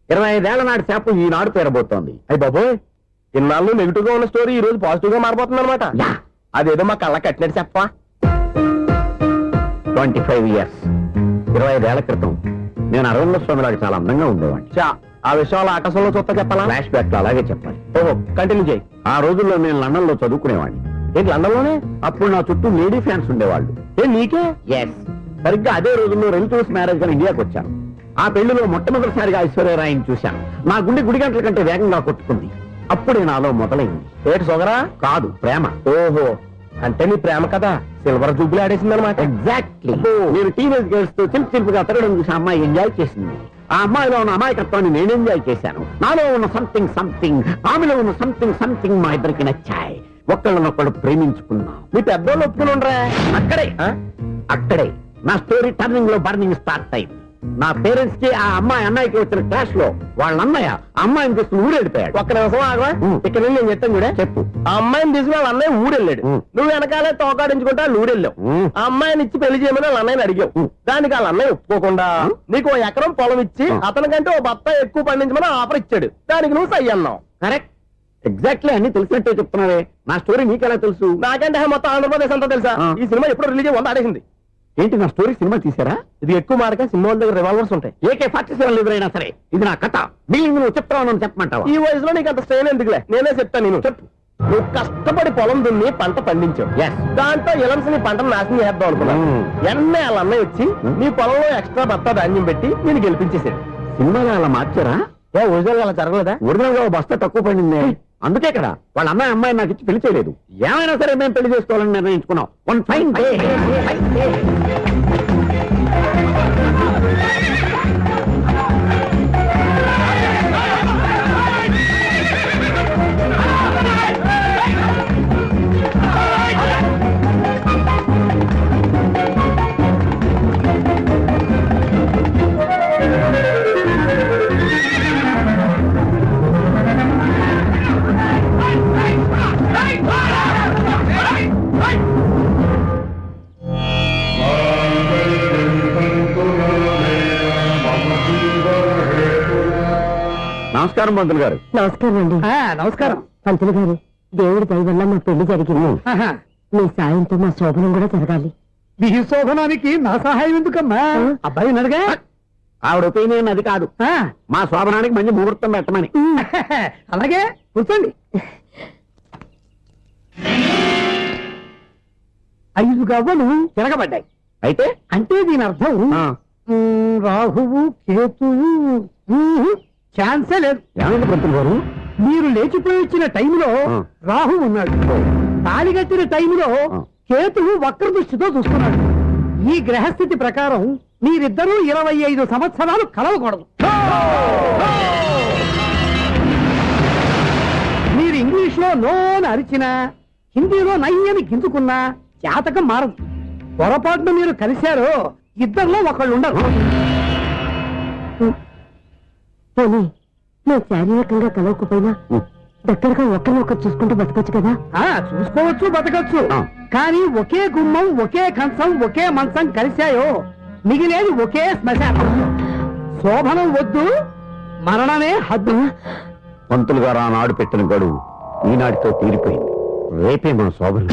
25 ఏళ్ల నాటి శాపం ఈనాడు పేరబోతోంది. అయ్యి బాబోయ్ ఇన్నాళ్ళు నెగిటివ్ గా ఉన్న స్టోరీ ఈ రోజు పాజిటివ్ గా మారిపోతుంది అనమాట. యా. అదేదో మా కళ్ళ కట్టినట్టు చెప్పా. 25 years 25 ఏళ్ల క్రితం నేను అరవింద స్వామిలాగా చాలా అందంగా ఉండేవాడిని. చా ఆ విషయాలు ఆకాశంలో చూస్తా చెప్పాలా. ఫ్లాష్ బ్యాక్ లో అలాగే చెప్పాలి. ఓహో కంటిన్యూ చేయి. ఆ రోజుల్లో నేను లండన్ లో చదువుకునేవాడిని. ఏంటి లండన్ లోనే? అప్పుడు నా చుట్టూ లేడీ ఫ్యాన్స్ ఉండేవాళ్ళు. నీకే? ఎస్, సరిగ్గా అదే రోజుల్లో రిలేటివ్స్ మ్యారేజ్ గా ఇండియాకి వచ్చాను. ఆ పెళ్లిలో మొట్టమొదటిసారిగా ఐశ్వర్యరాయని చూశాను. నా గుండె గుడి గంటల కంటే వేగంగా కొట్టుకుంది. అప్పుడే నాలో మొదలైంది. ఏటి సొగరా? కాదు, ప్రేమ. ఓహో అంటే నీ ప్రేమ కదా సిల్వర్ జూబ్లీ ఆడేసింది అనమాట. ఎగ్జాక్ట్లీ. నేను టీనేజ్ గర్ల్స్ తో చిలిపి చిలిపిగా తిరగడం చూసి అమ్మాయి ఎంజాయ్ చేసింది. ఆ అమ్మాయిలో ఉన్న అమాయకత్వాన్ని నేను ఎంజాయ్ చేశాను. నాలో ఉన్న సంథింగ్ ఆమెలో ఉన్న సంథింగ్ మా ఇద్దరికి నచ్చాయి. ఒక్కళ్ళనొక్కడు ప్రేమించుకున్నాం. మీ పెద్దోళ్ళు ఒప్పుకుని ఉండరా? అక్కడే నా స్టోరీ టర్నింగ్ లో బర్నింగ్ స్టార్ట్ అయింది. నా పేరెంట్స్ కి ఆ అమ్మాయి అన్నయ్యకి వచ్చిన క్లాష్ లో వాళ్ళ అన్నయ్య అమ్మాయిని తీసుకుని ఊరెళ్ళిపోయాడు. ఒక్క నిమిషం ఆగవా. ఇక్కడ నేను చెప్తాను కూడా చెప్పు. ఆ అమ్మాయిని తీసుకుని వాళ్ళ అన్నయ్య ఊరెళ్ళాడు. నువ్వు వెనకాలే తోకాడించుకుంటా ఊరెళ్ళావు. ఆ అమ్మాయిని ఇచ్చి పెళ్లి చేయమని వాళ్ళ అన్నయ్యని అడిగావు. దానికి వాళ్ళ అన్నయ్య ఒప్పుకోకుండా నీకు 1 ఎకరం పొలం ఇచ్చి అతనికంటే 1 బత్త ఎక్కువ పండించమని ఆఫర్ ఇచ్చాడు. దానికి నువ్వు సై అన్నావు. కరెక్ట్, ఎగ్జాక్ట్లీ అన్ని తెలిసినట్టే చెప్తున్నావే. నా స్టోరీ నీకెలా తెలుసు? నాకంటే మొత్తం ఆంధ్రప్రదేశ్ అంతా తెలుసా. ఈ సినిమా ఎప్పుడు రిలీజ్ 100 ఆడేసింది. ఏంటి నా స్టోరీ సినిమా తీసారా? ఇది ఎక్కువ మార్క సినిమా వాళ్ళ దగ్గర రివాల్వర్స్ ఉంటాయి. AK-47 ఎదురైనా సరే ఇది నా కథ. మిగిలింది నువ్వు చెప్తావు చెప్పమంటావా? ఈ వయసులో నీకు అంత స్ట్రెయిన్ ఎందుకులే, నేనే చెప్తాను. నేను చెప్పు. నువ్వు కష్టపడి పొలం దున్ని పంట పండించావు. Yes. దాంతో ఎలమ్స్ నీ పంటను నాశనం చేద్దాం అనుకున్నాను. ఎన్నే వాళ్ళ అన్నయ్య వచ్చి నీ పొలంలో ఎక్స్ట్రా బత్తా ధాన్యం పెట్టి నేను గెలిపించేసాడు. సినిమాలో అలా మార్చారా? ఒరిజినల్ అలా జరగలేదా? ఒరిజినల్ గా ఓ బస్తా తక్కువ పడింది. అందుకే కదా వాళ్ళ అమ్మాయి నాకు ఇచ్చి పెళ్లి చేయలేదు. ఏమైనా సరే మేము పెళ్లి చేసుకోవాలని నిర్ణయించుకున్నాం. One fine day. నమస్కారం పంతులు గారు. నమస్కారం అండి. నమస్కారం పంతులు గారు దేవుడి దయ వల్ల మా పెళ్లి జరిగింది. మీ సాయంతో మా శోభనం కూడా జరగాలి. మీ శోభనానికి నా సహాయం ఎందుకమ్మా? అబ్బాయి అడగా ఆవిడ ఒపీనియన్ అది కాదు. మా శోభనానికి మంచి ముహూర్తం పెట్టమని. అలాగే కూర్చోండి. 5 గవ్వలు తిరగబడ్డాయి. అయితే అంటే దీని అర్థం ఆ, రాహువు కేతువు ఛాన్సే లేదు. ఏమైంది పంతులు గారు? మీరు లేచిపోయి వచ్చిన టైంలో ఆ. రాహు ఉన్నాడు, తాళిగట్టిన టైంలో ఆ. కేతువు వక్ర దృష్టితో చూస్తున్నాడు. ఈ గ్రహస్థితి ప్రకారం మీరిద్దరూ 25 సంవత్సరాలు కలవకూడదు. మీరు ఇంగ్లీష్ లో నోని అరిచినా, హిందీలో నయ్యని గింజుకున్నా జాతకం మారదు. పొరపాటున మీరు కలిశారో ఇద్దరిలో ఒకళ్ళు ఉండరు. పోనీ మేము శారీరకంగా కలవకపోయినా దగ్గరగా ఒకరినొకరు చూసుకుంటూ బతకొచ్చు కదా. చూసుకోవచ్చు, బతకచ్చు. ఆ. కానీ ఒకే గుమ్మం, ఒకే కంచం, ఒకే మంచం కలిశాయో మిగిలేది ఒకే శ్మశానం. శోభనం వద్దు, మరణమే హద్దు. పంతులు గారు ఆనాడు పెట్టిన గడువు ఈనాటితో తీరిపోయింది. రేపే మన శోభనం.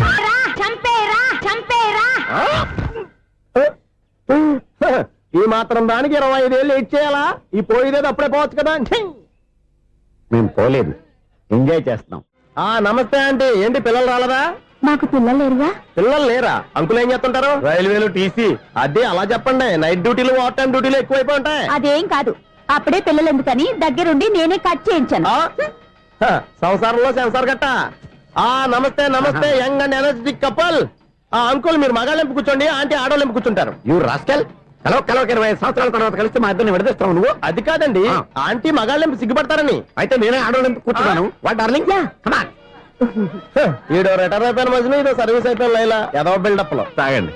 ఈ మాత్రం దానికి 25 ఏళ్ళు ఇచ్చేయాలా? ఈ పోయేదేదో అప్పుడే పోవచ్చు కదా. మేము పోలేదు, ఎంజాయ్ చేస్తున్నాం. నమస్తే ఆంటీ. ఏంటి పిల్లలు రాలదా? మాకు పిల్లలు లేరుగా. పిల్లలు లేరా? అంకులు ఏం చేస్తుంటారు? రైల్వేలు, టీసీ. అదే అలా చెప్పండి. నైట్ డ్యూటీలు, ఓవర్ టైం డ్యూటీలు ఎక్కువైపోయి ఉంటాయి. అదేం కాదు, అప్పుడే పిల్లలు ఎందుకని దగ్గరుండి నేనే కట్ చేయించాను. సంసారంలో సెన్సార్ గట్ట. నమస్తే నమస్తే, young and energetic couple. Uncle మీరు మగాళ్ళెంపు కూర్చోండి, ఆంటీ ఆడోళ్ళెంపు కూర్చుంటారు. యూ రాస్కెల్, కలవ 20 సంవత్సరాల తర్వాత కలిస్తే మా ఇద్దరిని విడదీస్తావు నువ్వు. అది కాదండి, ఆ. ఆంటీ మగాళ్ళెంపు సిగ్గుపడతారని. అయితే నేనే ఆడోళ్ళెంపు కూర్చున్నాను. What darling, come on. ఈడో రిటైర్ అయిపోయిన మధ్యలో ఇదో సర్వీస్ అయిపోయిన లైలా ఏదో బిల్డప్ లో. తాగండి,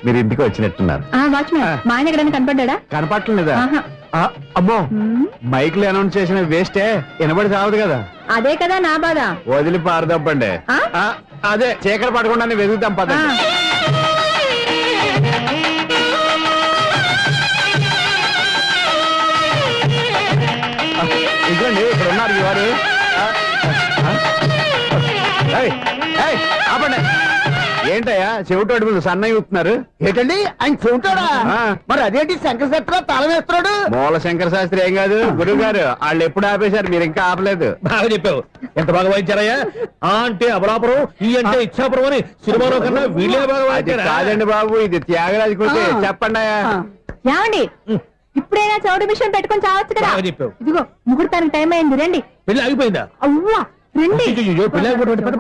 మీరు ఇంటికి వచ్చినట్టున్నారు. వాచ్మెన్ మా ఆయన ఎక్కడైనా కనపడ్డా? కనపట్లేదా? ఆహా. అమ్మో, మైక్లు అనౌన్స్ చేసిన వేస్టే, వినబడి సావదు కదా. అదే కదా నా బాధ. వదిలి పారదప్పండి. ఆ? అదే చీకటి పడకుండా వెతుకుతాం పద. ఇదిగోండి, ఇక్కడ ఉన్నారు ఈ వారు. ఆపండి. ఏంటయ్యా చెవిటోడి మీద సన్నయ్య ఊపుతున్నారు? ఏంటండి ఆయన చెబుతాడా? ఆ. మరి అదేంటి శంకర శెట్టిలో తాళం వేస్తున్నాడు? మూల శంకర శాస్త్రి ఏం కాదు, గురువు గారు వాళ్ళు ఎప్పుడు ఆపేశారు, మీరు ఇంకా ఆపలేదు. బాగా చెప్పావు. ఎంత బాగా వాయించారయ్యా. ఆ అంటే అబలాపురం, ఈ అంటే ఇచ్చాపురం అని సినిమాలో కన్నా వీళ్ళే బాగా అది వాయించారా? కాదండి బాబు, ఇది త్యాగరాజు కృతి. చెప్పండి అయ్యా. ఏమండి, ఇప్పుడైనా చౌడు మిషన్ పెట్టుకొని చావచ్చు కదా. బాగా చెప్పావు. ఇదిగో ముహూర్తానికి టైం అయింది, రండి. పెళ్లి ఆగిపోయిందా? అవ్వా రండి. అయ్యయ్యో, పెళ్లి ఆగిపోవడం అంటే పెద్ద